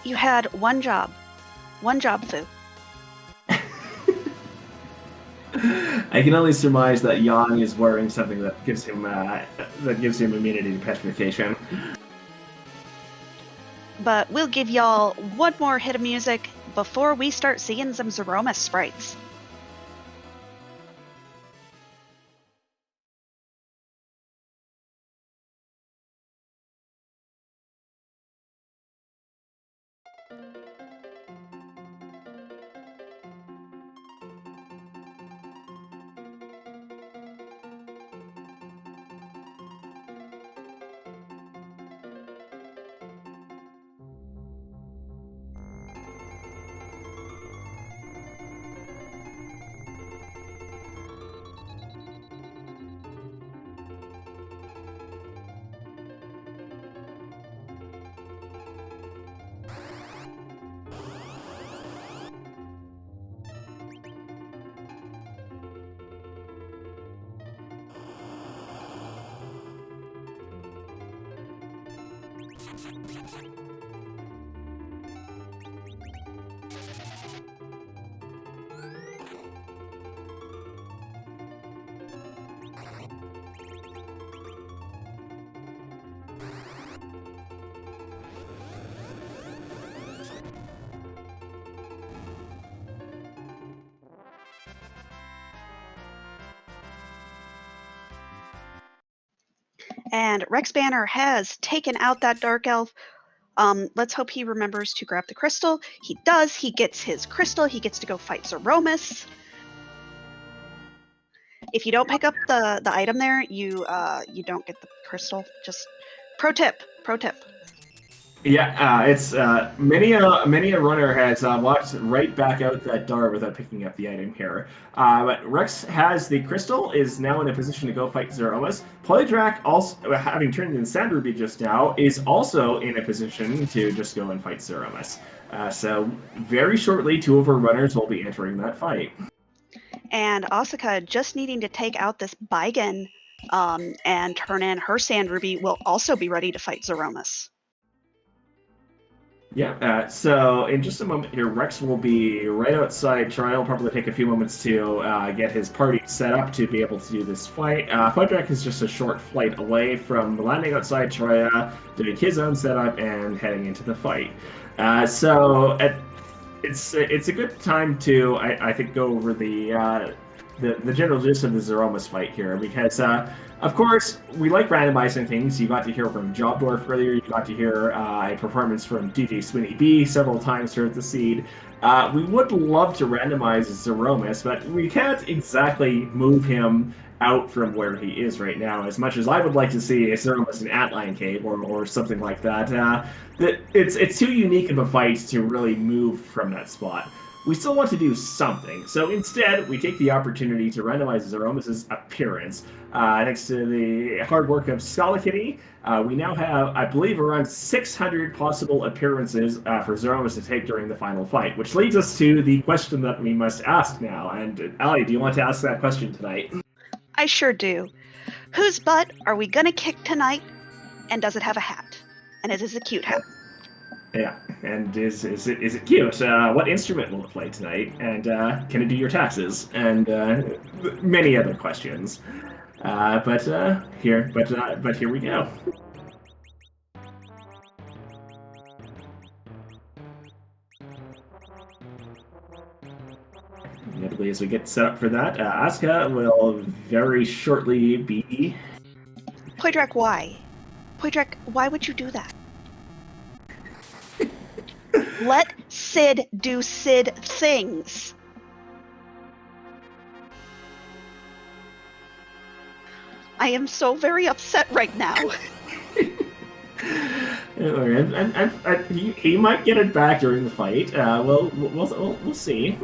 You had one job. One job, Fu. I can only surmise that Yang is wearing something that gives him immunity to petrification. But we'll give y'all one more hit of music before we start seeing some Zeromus sprites. And Rex Banner has taken out that Dark Elf. Let's hope he remembers to grab the crystal. He does. He gets his crystal. He gets to go fight Zeromus. If you don't pick up the item there, you don't get the crystal. Just pro tip. Yeah, it's many a runner has walked right back out that door without picking up the item here. But Rex has the crystal, is now in a position to go fight Zeromus. Polydrak, also having turned in Sand Ruby just now, is also in a position to just go and fight Zeromus. So very shortly, 2 of our runners will be entering that fight. And Asuka, just needing to take out this Baigen and turn in her Sand Ruby, will also be ready to fight Zeromus. Yeah, so in just a moment here, Rex will be right outside Troy. It'll probably take a few moments to get his party set up to be able to do this fight. Podrak is just a short flight away from landing outside Troya, doing his own setup, and heading into the fight. It's a good time to, I think, go over the general gist of the Zeromus fight here, because of course, we like randomizing things. You got to hear from Jobdorf earlier. You got to hear a performance from DJ Swinny B several times throughout the seed. We would love to randomize Zeromus, but we can't exactly move him out from where he is right now. As much as I would like to see a Zeromus in Atline Cave or something like that, it's too unique of a fight to really move from that spot. We still want to do something, so instead we take the opportunity to randomize Zeromus' appearance. Next to the hard work of Skalakitty, we now have, I believe, around 600 possible appearances for Zeromus to take during the final fight, which leads us to the question that we must ask now. And Allie, do you want to ask that question tonight? I sure do. Whose butt are we gonna kick tonight? And does it have a hat? And it is a cute hat. Yeah, and is it cute? What instrument will it play tonight? And can it do your taxes? And many other questions. But here we go. Admittedly, as we get set up for that, Asuka will very shortly be. Poydrak, why? Poydrak, why would you do that? Let Sid do Sid things. I am so very upset right now. He might get it back during the fight. We'll see.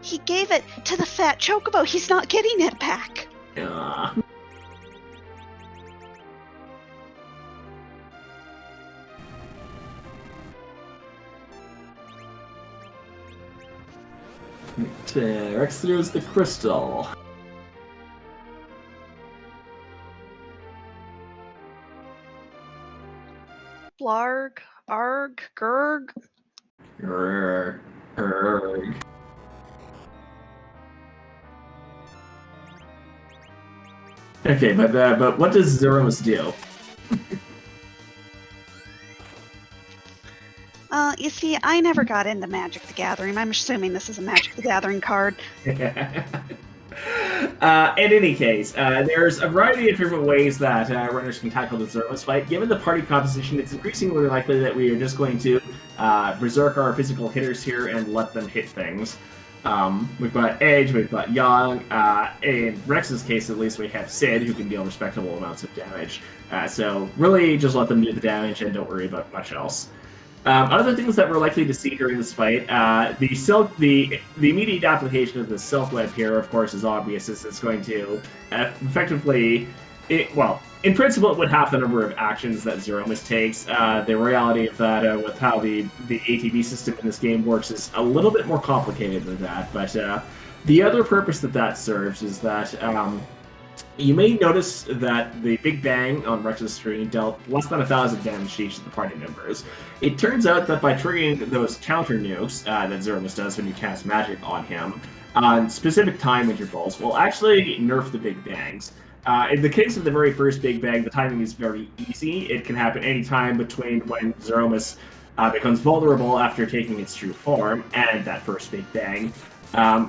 He gave it to the fat chocobo. He's not getting it back. Rex throws the crystal. Blarg, arg, gurg. Grr, grr. Okay, but what does Zeromus do? You see, I never got into Magic the Gathering. I'm assuming this is a Magic the Gathering card. In any case, there's a variety of different ways that runners can tackle the Zeromus fight. Given the party composition, it's increasingly likely that we are just going to berserk our physical hitters here and let them hit things. We've got Edge, we've got Young. In Rex's case, at least, we have Sid, who can deal respectable amounts of damage. So really, just let them do the damage and don't worry about much else. Other things that we're likely to see during this fight, the immediate application of the Silk Web here, of course, is obvious, as it's going to effectively, in principle, it would have the number of actions that Zeromus takes. The reality of that, with how the ATB system in this game works, is a little bit more complicated than that. But the other purpose that serves is that you may notice that the Big Bang on Rex's screen dealt less than 1,000 damage to each of the party members. It turns out that by triggering those counter nukes that Zeromus does when you cast magic on him, on specific time intervals, will actually nerf the Big Bangs. In the case of the very first Big Bang, the timing is very easy. It can happen anytime between when Zeromus becomes vulnerable after taking its true form and that first Big Bang.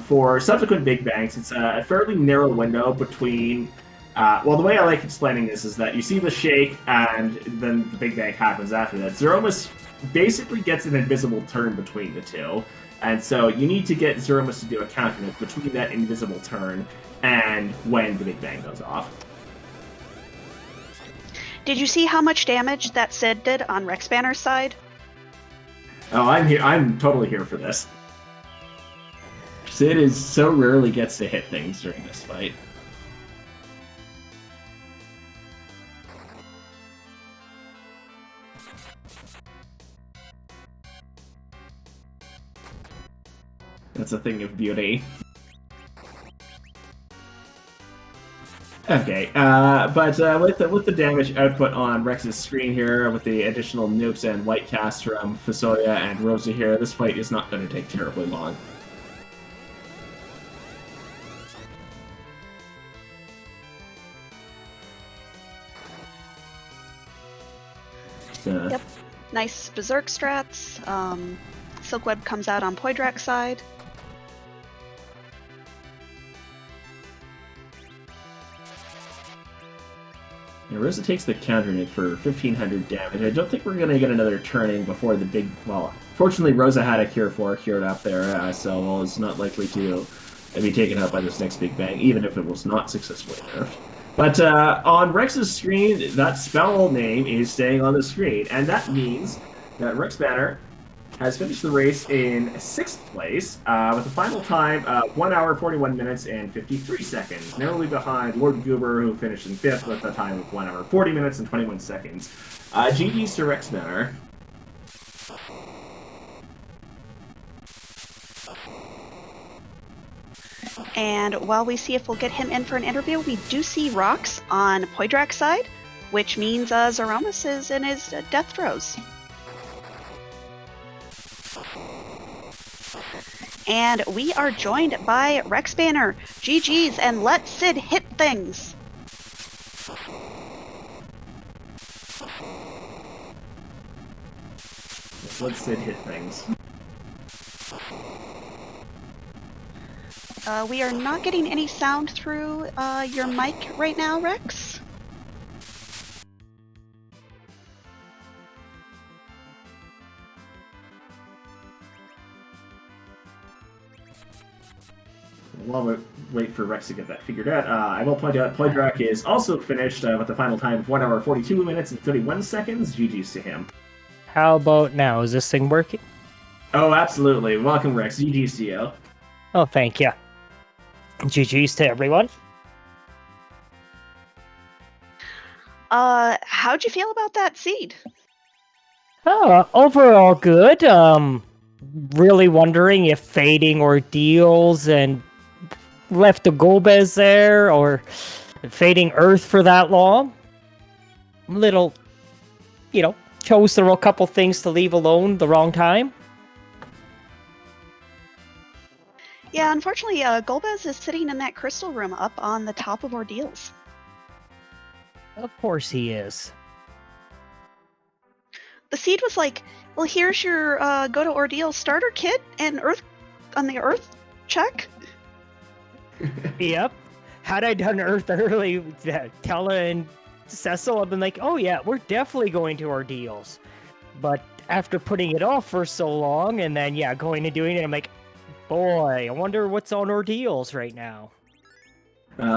For subsequent Big Bangs, it's a fairly narrow window between... the way I like explaining this is that you see the shake, and then the Big Bang happens after that. Zeromus basically gets an invisible turn between the two, and so you need to get Zeromus to do a counter nuke between that invisible turn and when the Big Bang goes off. Did you see how much damage that Sid did on Rex Banner's side? Oh, I'm here. I'm totally here for this. Sid so rarely gets to hit things during this fight. That's a thing of beauty. Okay, with the damage output on Rex's screen here, with the additional nukes and white cast from Fusoya and Rosa here, this fight is not going to take terribly long. Yep, nice Berserk strats. Silkweb comes out on Poydrak's side. Yeah, Rosa takes the counter nuke for 1,500 damage. I don't think we're going to get another turning before the big... Well, fortunately, Rosa had a Cure 4 cured up there, so it's not likely to be taken out by this next Big Bang, even if it was not successfully nerfed. But on Rex's screen, that spell name is staying on the screen, and that means that Rex Banner has finished the race in 6th place, with a final time of 1 hour, 41 minutes, and 53 seconds, narrowly behind Lord Goober, who finished in 5th with a time of 1 hour, 40 minutes, and 21 seconds. GG's to Rex Banner. And while we see if we'll get him in for an interview, we do see rocks on Poydrak's side, which means Zeromus is in his death throes. And we are joined by Rex Banner. GG's, and let Sid hit things. Let Sid hit things. We are not getting any sound through your mic right now, Rex. While we wait for Rex to get that figured out, I will point out Ploydrak is also finished with a final time of 1 hour 42 minutes and 31 seconds. GG's to him. How about now? Is this thing working? Oh, absolutely. Welcome, Rex. GG's to you. Oh, thank you. GG's to everyone. How'd you feel about that seed? Overall good. Really wondering if fading ordeals and left the Golbez there, or fading Earth for that long. Little, chose the couple things to leave alone the wrong time. Yeah, unfortunately, Golbez is sitting in that crystal room up on the top of Ordeals. Of course he is. The seed was like, well, here's your go to Ordeal starter kit and Earth on the Earth check. Yep. Had I done Earth early, Tella and Cecil have been like, oh yeah, we're definitely going to Ordeals. But after putting it off for so long and then, going and doing it, I'm like, boy, I wonder what's on Ordeals right now.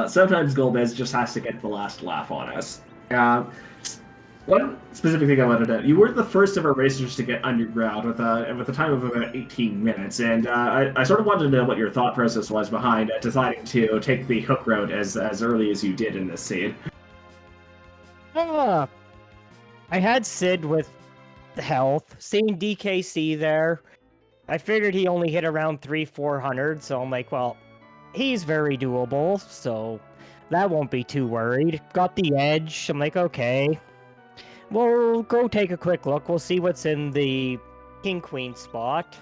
Sometimes Golbez just has to get the last laugh on us. One specific thing I wanted to know, you were the first of our racers to get underground with a time of about 18 minutes, and I sort of wanted to know what your thought process was behind deciding to take the hook route as early as you did in this seed. I had Sid with health, seeing DKC there. I figured he only hit around 300-400, so I'm like, well, he's very doable, so that won't be too worried. Got the edge, I'm like, okay. We'll go take a quick look. We'll see what's in the King-Queen spot.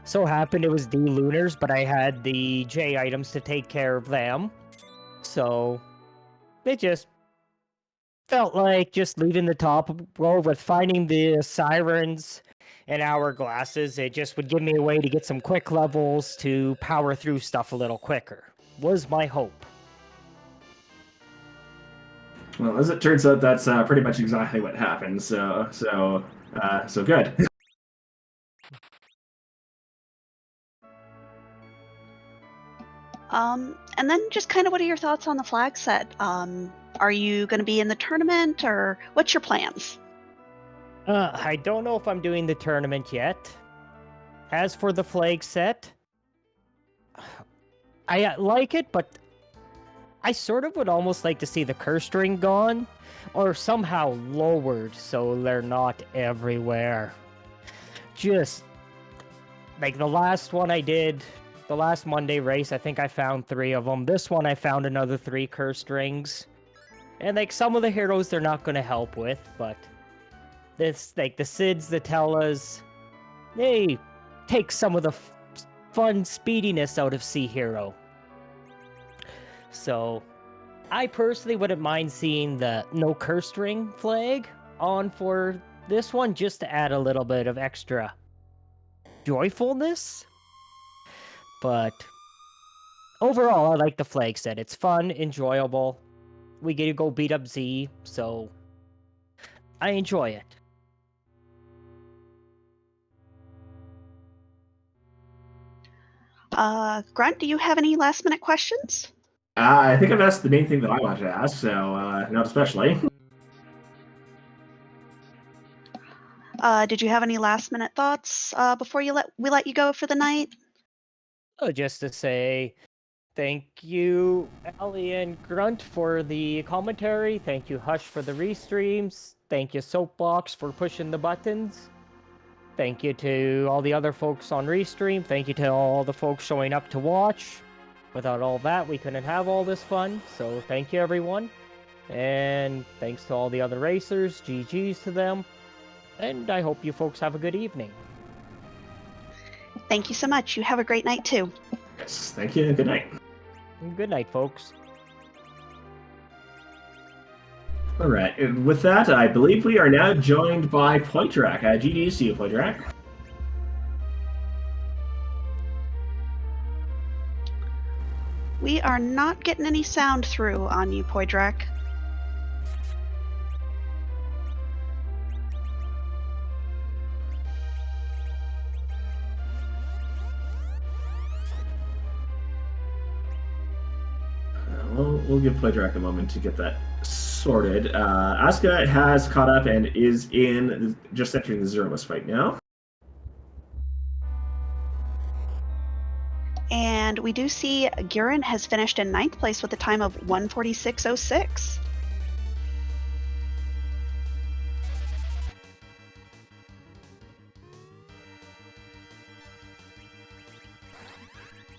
So happened it was the lunars, but I had the J items to take care of them. So it just felt like just leaving the top road with finding the sirens and hourglasses. It just would give me a way to get some quick levels to power through stuff a little quicker. Was my hope. Well, as it turns out, that's pretty much exactly what happened. So good. And then just kind of what are your thoughts on the flag set? Are you going to be in the tournament, or what's your plans? I don't know if I'm doing the tournament yet. As for the flag set, I like it, but I sort of would almost like to see the curse string gone, or somehow lowered so they're not everywhere. Just like the last one I did, the last Monday race, I think I found 3 of them. This one I found another 3 curse strings. And like some of the heroes they're not going to help with, but this, like the Sids, the Tellas, they take some of the fun speediness out of Sea Hero. So, I personally wouldn't mind seeing the no curse string flag on for this one, just to add a little bit of extra joyfulness. But overall, I like the flag set. It's fun, enjoyable. We get to go beat up Z, so I enjoy it. Grunt, do you have any last minute questions? I think I've asked the main thing that I wanted to ask, so not especially. Did you have any last minute thoughts before we let you go for the night? Oh, just to say thank you, Ali and Grunt, for the commentary. Thank you, Hush, for the restreams. Thank you, Soapbox, for pushing the buttons. Thank you to all the other folks on Restream. Thank you to all the folks showing up to watch. Without all that, we couldn't have all this fun. So thank you, everyone. And thanks to all the other racers. GG's to them. And I hope you folks have a good evening. Thank you so much. You have a great night too. Yes, thank you, and good night. Good night, folks. All right, and with that, I believe we are now joined by Pointrak. GG to you, Pointrak. We are not getting any sound through on you, Poidrak. We'll give Pointrak a moment to get that sorted. Asuka has caught up and is just entering the Zeromus fight now. And we do see Gurren has finished in 9th place with a time of 1:46.06.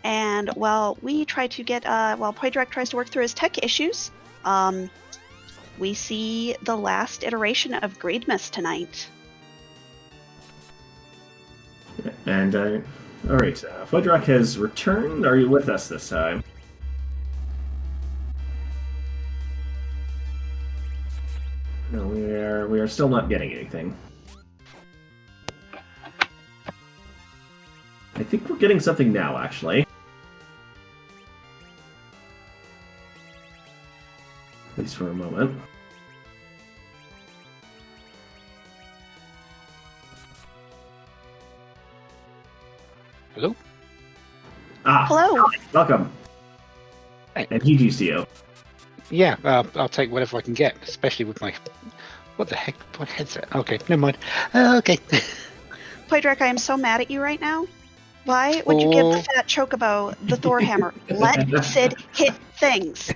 And while we try to get, while Poidrak tries to work through his tech issues, we see the last iteration of Greedmas tonight. And, all right, Pointrak has returned. Are you with us this time? No, we are still not getting anything. I think we're getting something now, actually. At least for a moment. Hello? Hello. Hi, welcome. Hey. And GG's to you. Yeah, I'll take whatever I can get, especially with my... What the heck? My headset. Okay, never mind. Okay. Poidrak, I am so mad at you right now. Why would you give Fat Chocobo the Thor hammer? Let Sid hit things.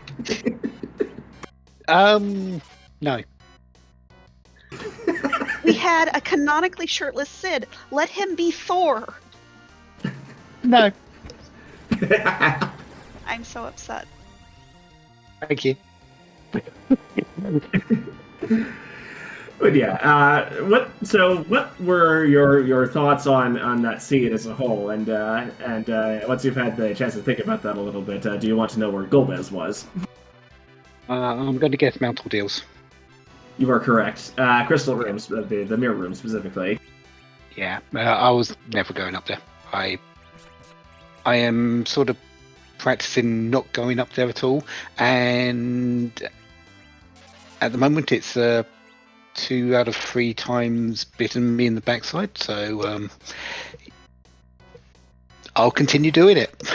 No. We had a canonically shirtless Sid. Let him be Thor. No. I'm so upset. Thank you. But yeah, what were your thoughts on that scene as a whole? And once you've had the chance to think about that a little bit, do you want to know where Golbez was? I'm going to guess Mountain Deals. You are correct. Crystal rooms, the mirror room specifically. Yeah, I was never going up there. I am sort of practicing not going up there at all, and at the moment it's 2 out of 3 times bitten me in the backside, so I'll continue doing it.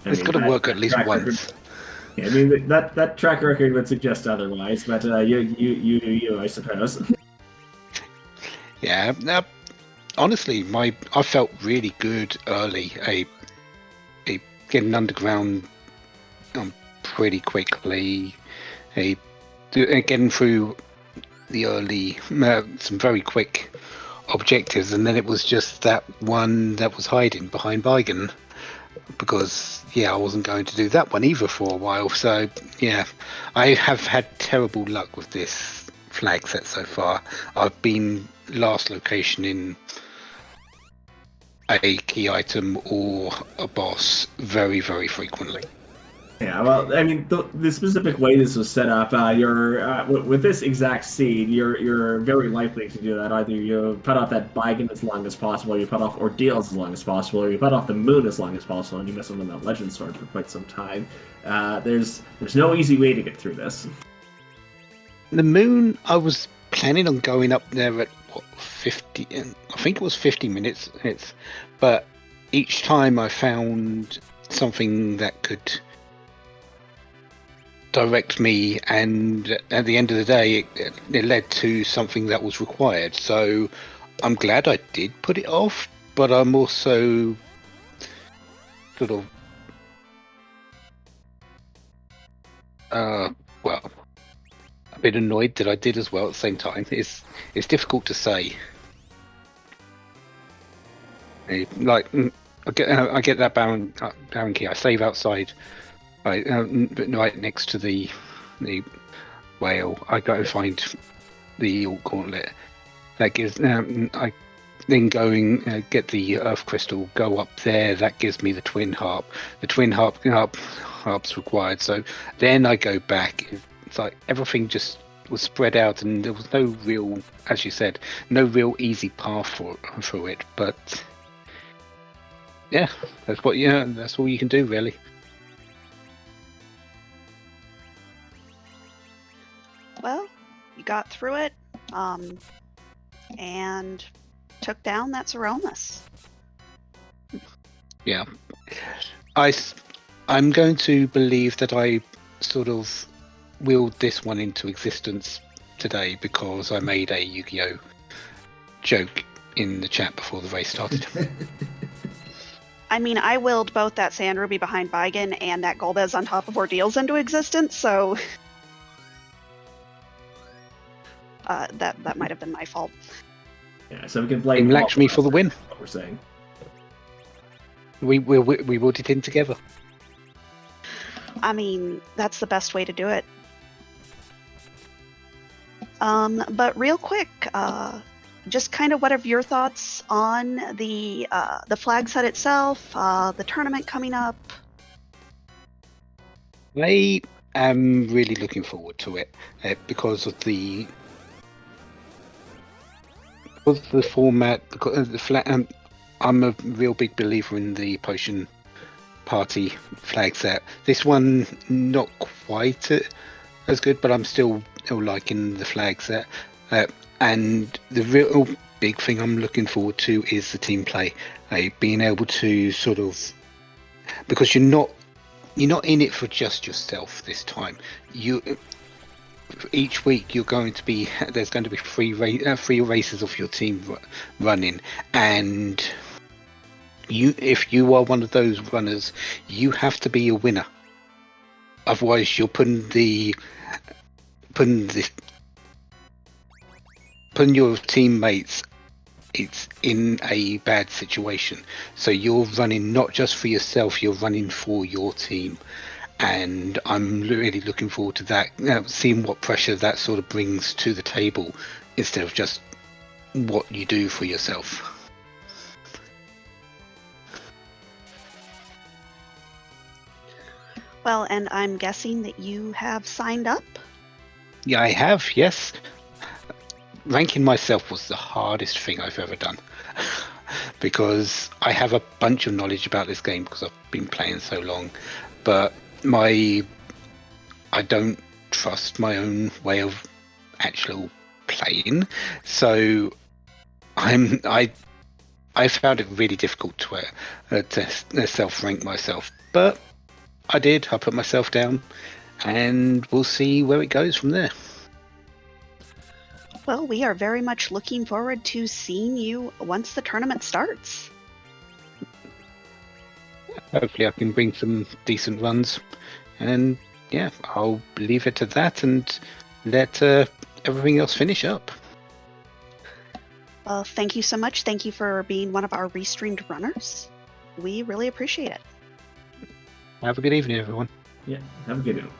It's got to work at least once. Yeah, I mean that track record would suggest otherwise, but you, I suppose. Yeah, honestly, I felt really good early. I getting underground pretty quickly. Getting through the early some very quick objectives, and then it was just that one that was hiding behind Bigan, because I wasn't going to do that one either for a while. So yeah, I have had terrible luck with this flag set so far. I've been last location in a key item or a boss very, very frequently. Yeah, well, I mean, the specific way this was set up, with this exact seed, you're very likely to do that. Either you put off that Bigan as long as possible, you put off Ordeals as long as possible, or you put off the Moon as long as possible, and you miss on that Legend Sword for quite some time. There's no easy way to get through this. The Moon, I was planning on going up there at 50, I think it was 50 minutes, but each time I found something that could direct me, and at the end of the day it led to something that was required. So I'm glad I did put it off, but I'm also sort of well, a bit annoyed that I did as well at the same time. It's difficult to say. Like I get that Baron key. I save outside, right next to the whale. I go find the Eel Gauntlet. That gives I then get the earth crystal, go up there. That gives me the twin harp. The twin harp's required. So then I go back. It's like everything just was spread out, and there was no real, as you said, no real easy path through it. But yeah, that's all you can do, really. Well, you got through it, and took down that Zeromus. Yeah, I'm going to believe that I sort of willed this one into existence today because I made a Yu-Gi-Oh joke in the chat before the race started. I mean, I willed both that Sand Ruby behind Baigan and that Golbez on top of Ordeals into existence, so that might have been my fault. Yeah, so we can blame Lakshmi for the win. What we're saying. We willed it in together. I mean, that's the best way to do it. But real quick, just kind of what are your thoughts on the flag set itself, the tournament coming up? I am really looking forward to it because of the format. Because the flag, I'm a real big believer in the Potion Party flag set. This one not quite as good, but I'm still liking the flag set. And the real big thing I'm looking forward to is the team play. Being able to sort of, because you're not in it for just yourself this time. Each week there's going to be three races of your team running, and if you are one of those runners, you have to be a winner. Otherwise, you're putting your teammates in a bad situation. So you're running not just for yourself, you're running for your team. And I'm really looking forward to that, seeing what pressure that sort of brings to the table instead of just what you do for yourself. Well, and I'm guessing that you have signed up? Yeah, I have, yes. Ranking myself was the hardest thing I've ever done because I have a bunch of knowledge about this game because I've been playing so long, but I don't trust my own way of actual playing, so I found it really difficult to self-rank myself, but I did. I put myself down, and we'll see where it goes from there. Well, we are very much looking forward to seeing you once the tournament starts. Hopefully I can bring some decent runs, and yeah, I'll leave it to that and let everything else finish up. Well, thank you so much. Thank you for being one of our restreamed runners. We really appreciate it. Have a good evening, everyone. Yeah, have a good one.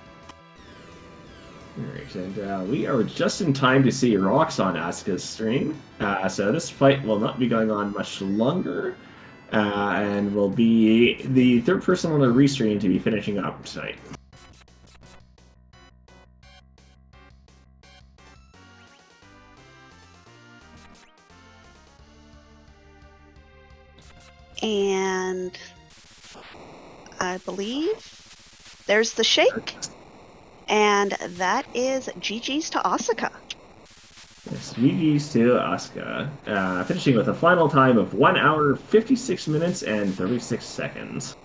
Alright, and we are just in time to see Roxanne Asuka's stream. So this fight will not be going on much longer, and will be the third person on the restream to be finishing up tonight. And I believe there's the shake. And that is GG's to Asuka. Yes, GG's to Asuka. Finishing with a final time of 1 hour, 56 minutes, and 36 seconds.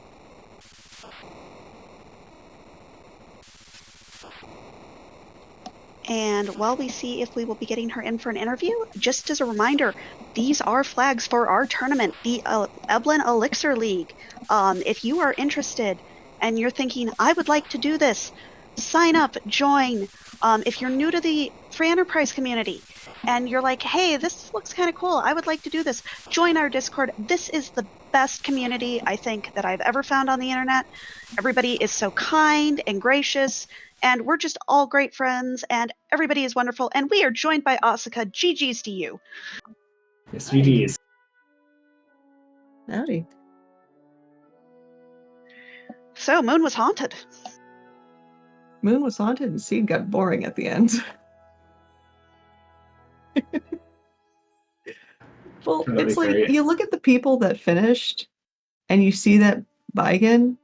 And while we see if we will be getting her in for an interview, just as a reminder, these are flags for our tournament, the Eblin Elixir League. If you are interested and you're thinking, I would like to do this, sign up, join. If you're new to the free enterprise community and you're like, hey, this looks kind of cool, I would like to do this, join our Discord. This is the best community I think that I've ever found on the internet. Everybody is so kind and gracious, and we're just all great friends, and everybody is wonderful, and we are joined by Asuka. GG's to you. Yes, GG's. Howdy. So, Moon was haunted. Moon was haunted and Seed got boring at the end. Well, That'd it's be like great. you look at the people that finished and you see that Baigen,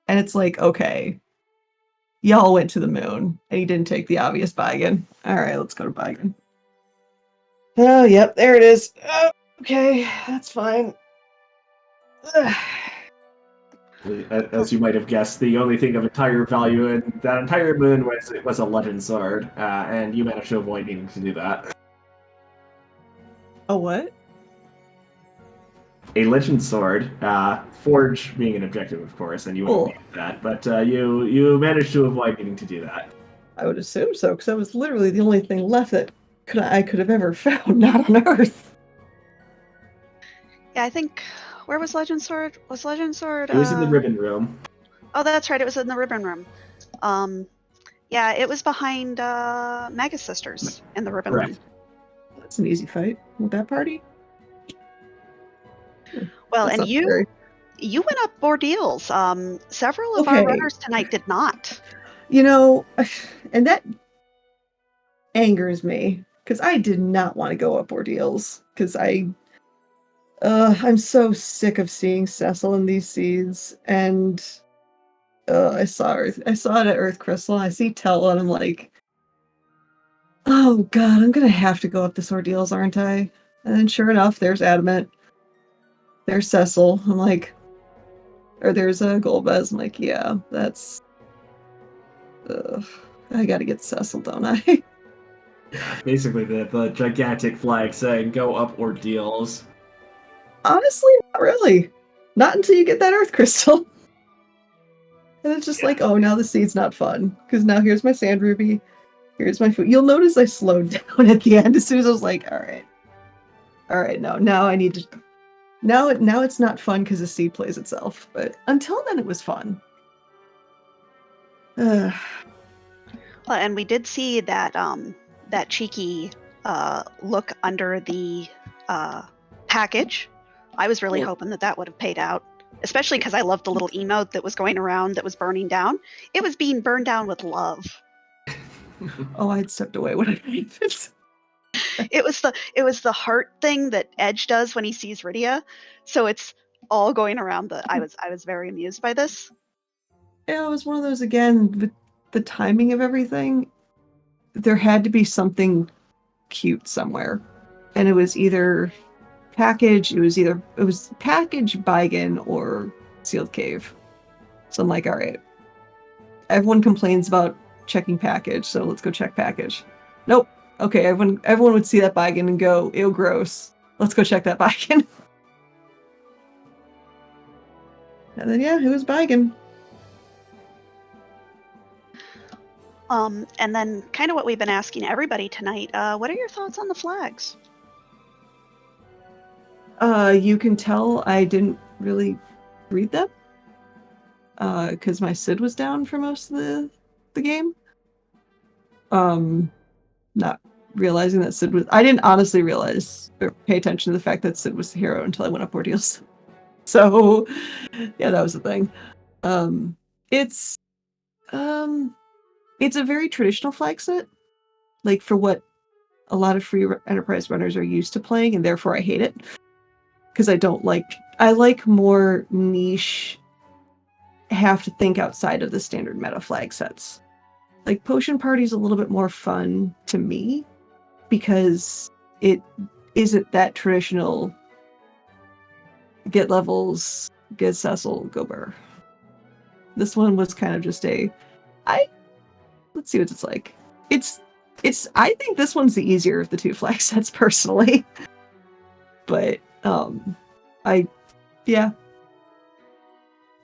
and it's like, okay, y'all went to the moon and you didn't take the obvious Baigen. All right, let's go to Baigen. Oh, yep, there it is. Oh, okay, that's fine. Ugh. As you might have guessed, the only thing of entire value in that entire moon was a legend sword, and you managed to avoid needing to do that. A what? A legend sword, forge being an objective, of course, and you wouldn't Cool. need that, but you managed to avoid needing to do that. I would assume so, because that was literally the only thing left that I could have ever found, not on Earth. Yeah, I think. Where was Legend Sword? Was Legend Sword? It was in the ribbon room. Oh, that's right. It was in the ribbon room. Yeah, it was behind Mega Sisters in the ribbon Correct. room. That's an easy fight with that party. Well, That's and not scary. you went up ordeals. Several of our Okay. runners tonight did not. You know, and that angers me because I did not want to go up ordeals because I'm so sick of seeing Cecil in these seeds, and I saw it at Earth Crystal. I see Tell, and I'm like, oh god, I'm gonna have to go up this ordeals, aren't I? And then sure enough, there's Adamant. There's Cecil. I'm like, or there's Golbez. I'm like, yeah, that's. I gotta get Cecil, don't I? Basically, the gigantic flag saying "Go up ordeals." Honestly, not really. Not until you get that Earth Crystal. And it's just like, oh, now the seed's not fun. Because now here's my Sand Ruby. Here's my food. You'll notice I slowed down at the end as soon as I was like, all right, no, now I need to. Now it's not fun because the seed plays itself. But until then, it was fun. Well, and we did see that that cheeky look under the package. I was really hoping that would have paid out, especially because I loved the little emote that was going around that was burning down. It was being burned down with love. Oh, I had stepped away when I made this. It was the heart thing that Edge does when he sees Rydia. So it's all going around the. I was very amused by this. Yeah, it was one of those again. With the timing of everything, there had to be something cute somewhere, and it was either package. It was package, Baigen, or sealed cave. So I'm like, all right. Everyone complains about checking package, so let's go check package. Nope. Okay, everyone would see that Baigen and go, ew, gross. Let's go check that Baigen. And then yeah, it was Baigen. And then kind of what we've been asking everybody tonight. What are your thoughts on the flags? You can tell I didn't really read them. Because my Sid was down for most of the game. Not realizing that Sid was. I didn't honestly realize or pay attention to the fact that Sid was the hero until I went up ordeals. So, yeah, that was the thing. It's a very traditional flag set, like for what a lot of free enterprise runners are used to playing, and therefore I hate it because I don't like. I like more niche. Have to think outside of the standard meta flag sets. Like Potion Party's a little bit more fun to me because it isn't that traditional get levels, get Cecil, go burr. This one was kind of just let's see what it's like. I think this one's the easier of the two flag sets personally. But yeah.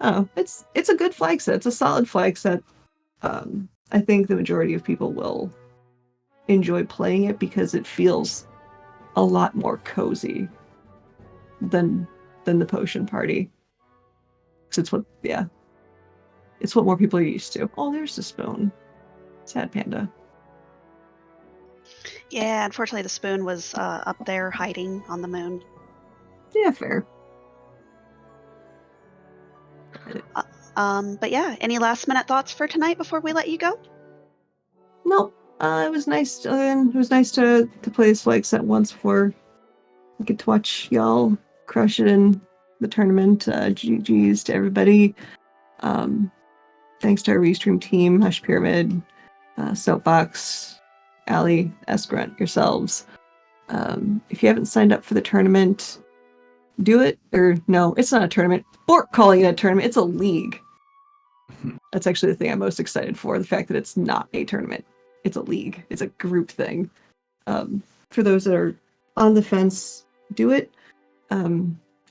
Oh, it's a good flag set. It's a solid flag set. I think the majority of people will enjoy playing it because it feels a lot more cozy than the Potion Party. Because it's what more people are used to. Oh, there's the spoon. Sad panda. Yeah, unfortunately, the spoon was up there hiding on the moon. Yeah, fair. But yeah, any last minute thoughts for tonight before we let you go? Nope. It was nice. It was nice to play this flag set once before I get to watch y'all crush it in the tournament. GG's to everybody. Thanks to our restream team, Hush Pyramid, Soapbox, Allie, Escrunt, yourselves. If you haven't signed up for the tournament, do it. Or no, it's not a tournament. Bork calling it a tournament. It's a league. That's actually the thing I'm most excited for. The fact that it's not a tournament. It's a league. It's a group thing. For those that are on the fence, do it.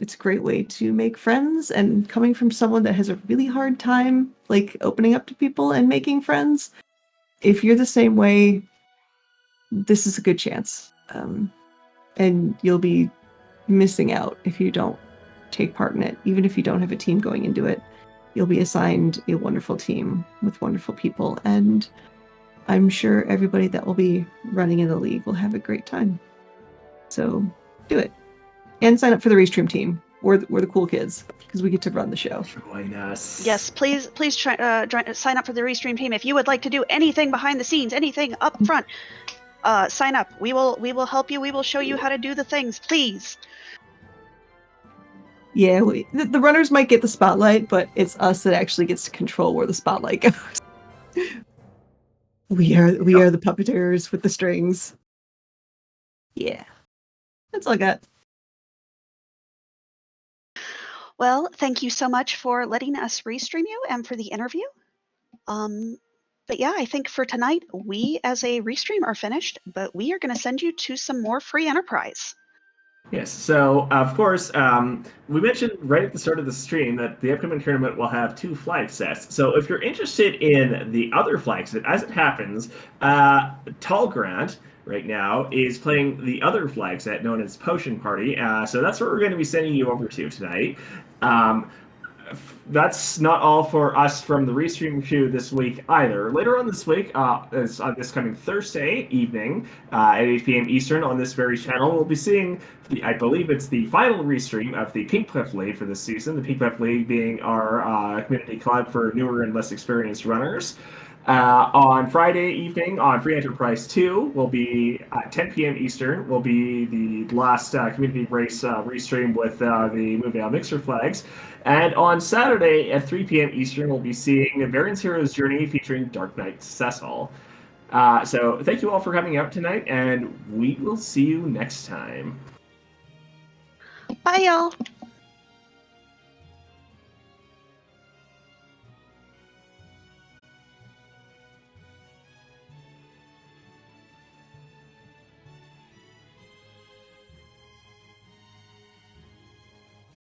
It's a great way to make friends, and coming from someone that has a really hard time like opening up to people and making friends, if you're the same way, this is a good chance. And you'll be missing out if you don't take part in it. Even if you don't have a team going into it, you'll be assigned a wonderful team with wonderful people, and I'm sure everybody that will be running in the league will have a great time. So do it. And sign up for the Restream team. We're the cool kids because we get to run the show. Join us. Yes, please try, sign up for the Restream team. If you would like to do anything behind the scenes, anything up front, sign up. We will help you. We will show you how to do the things. Please. Yeah, the runners might get the spotlight, but it's us that actually gets to control where the spotlight goes. We are the puppeteers with the strings. Yeah. That's all I got. Well, thank you so much for letting us restream you and for the interview. But yeah, I think for tonight, we as a restream are finished, but we are going to send you to some more free enterprise. Yes, so of course, we mentioned right at the start of the stream that the upcoming tournament will have 2 flag sets. So if you're interested in the other flag set, as it happens, Tall Grant right now is playing the other flag set known as Potion Party. So that's what we're going to be sending you over to tonight. That's not all for us from the Restream Crew this week either. Later on this week, on this coming Thursday evening at 8 p.m. Eastern on this very channel, we'll be seeing, I believe it's the final restream of the Pink Cliff League for this season. The Pink Cliff League being our community club for newer and less experienced runners. On Friday evening on Free Enterprise 2 will be at 10 p.m. Eastern will be the last community race restream with the Moonveil Mixer flags. And on Saturday at 3 p.m. Eastern, we'll be seeing Variance Hero's Journey featuring Dark Knight Cecil. So thank you all for coming out tonight, and we will see you next time. Bye, y'all.